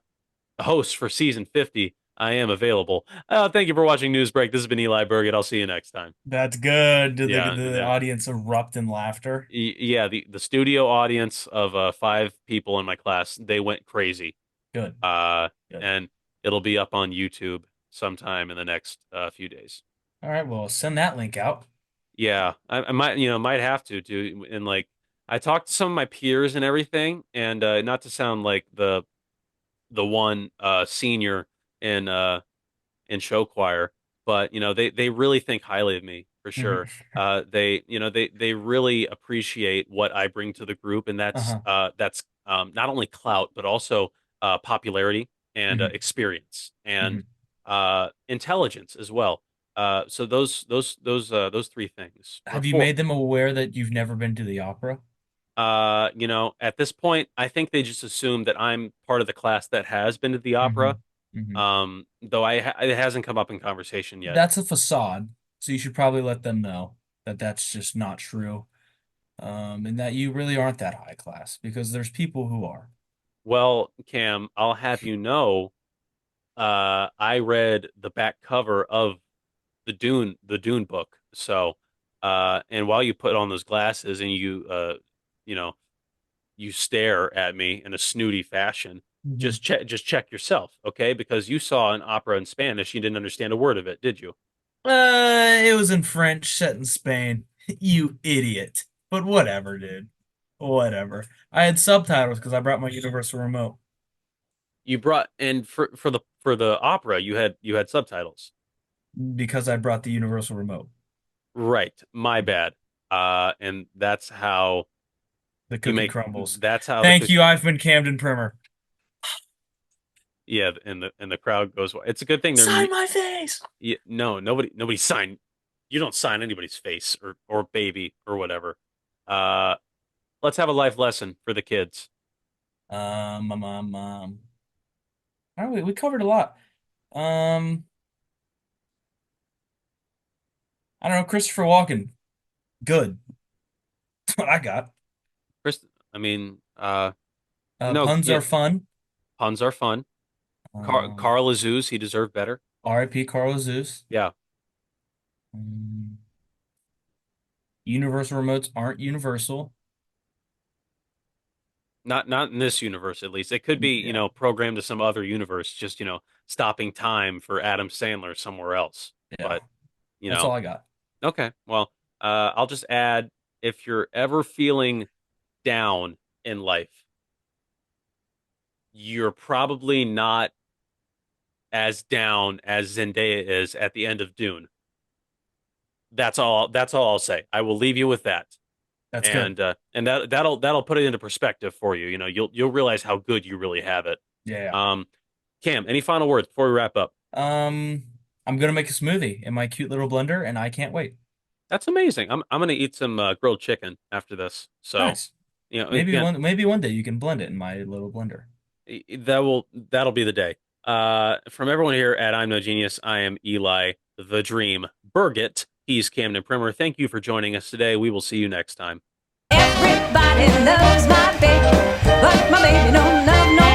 host for season 50, I am available. Thank you for watching Newsbreak. This has been Eli Burgett. I'll see you next time. That's good. Did Yeah, the audience erupt in laughter? yeah. The studio audience of 5 people in my class, they went crazy. Good. uh, Good. and it'll be up on YouTube sometime in the next few days. All right. Well, send that link out. Yeah, I might, might have to do, and like I talked to some of my peers and everything, and not to sound like the one senior in show choir, but they really think highly of me for Hmm. sure. They really appreciate what I bring to the group, and Uh-huh. that's not only clout but also popularity and Hmm. experience and Hmm. intelligence as well. So those 3 things or Have you four. made them aware that you've never been to the opera? At this point, I think they just assume that I'm part of the class that has been to the Hmm. opera. Hmm. Though it hasn't come up in conversation yet. That's a facade, so you should probably let them know that that's just not true, and that you really aren't that high class because there's people who are. Well, Cam, I'll have you know, I read the back cover of the Dune book. So, and while you put on those glasses and you know, you stare at me in a snooty fashion, Hmm. just check yourself, okay? Because you saw an opera in Spanish, you didn't understand a word of it, did you? It was in French, set in Spain. You idiot. But whatever, dude. Whatever. I had subtitles because I brought my Universal Remote. You brought and for the opera, you had subtitles. because I brought the universal remote. Right. My bad. And The you cookie make crumbles. that's how the Thank you, I've been Camden Primer. yeah, and the crowd goes wild. It's a good thing Sign my face. yeah, no, nobody sign. You don't sign anybody's face or baby or whatever. Uh, let's have a life lesson for the kids. All right, we covered a lot. Um, I don't know, Christopher Walken. Good. That's what I got. Chris, I mean, no, Puns yeah, are fun. puns are fun. Um, Carl Azuz, he deserved better. R.I.P. Carl Zeus. Yeah, Um, Universal remotes aren't universal. not in this universe at least. It could be, Yeah, programmed to some other universe, just, stopping time for Adam Sandler somewhere else. yeah. But, you That's all know, I got. okay. Well, I'll just add if you're ever feeling down in life, you're probably not as down as Zendaya is at the end of Dune. That's all I'll say. I will leave you with that. That's good. And that'll put it into perspective for you. You'll realize how good you really have it. Yeah. Um, Cam, any final words before we wrap up? Um, I'm gonna make a smoothie in my cute little blender, and I can't wait. That's amazing. I'm gonna eat some grilled chicken after this. So, Nice. again, Maybe one day you can blend it in my little blender. that'll be the day. From everyone here at I'm No Genius, I am Eli the Dream Burgett. He's Camden Primer. Thank you for joining us today. We will see you next time. Everybody loves my baby, but my baby don't love no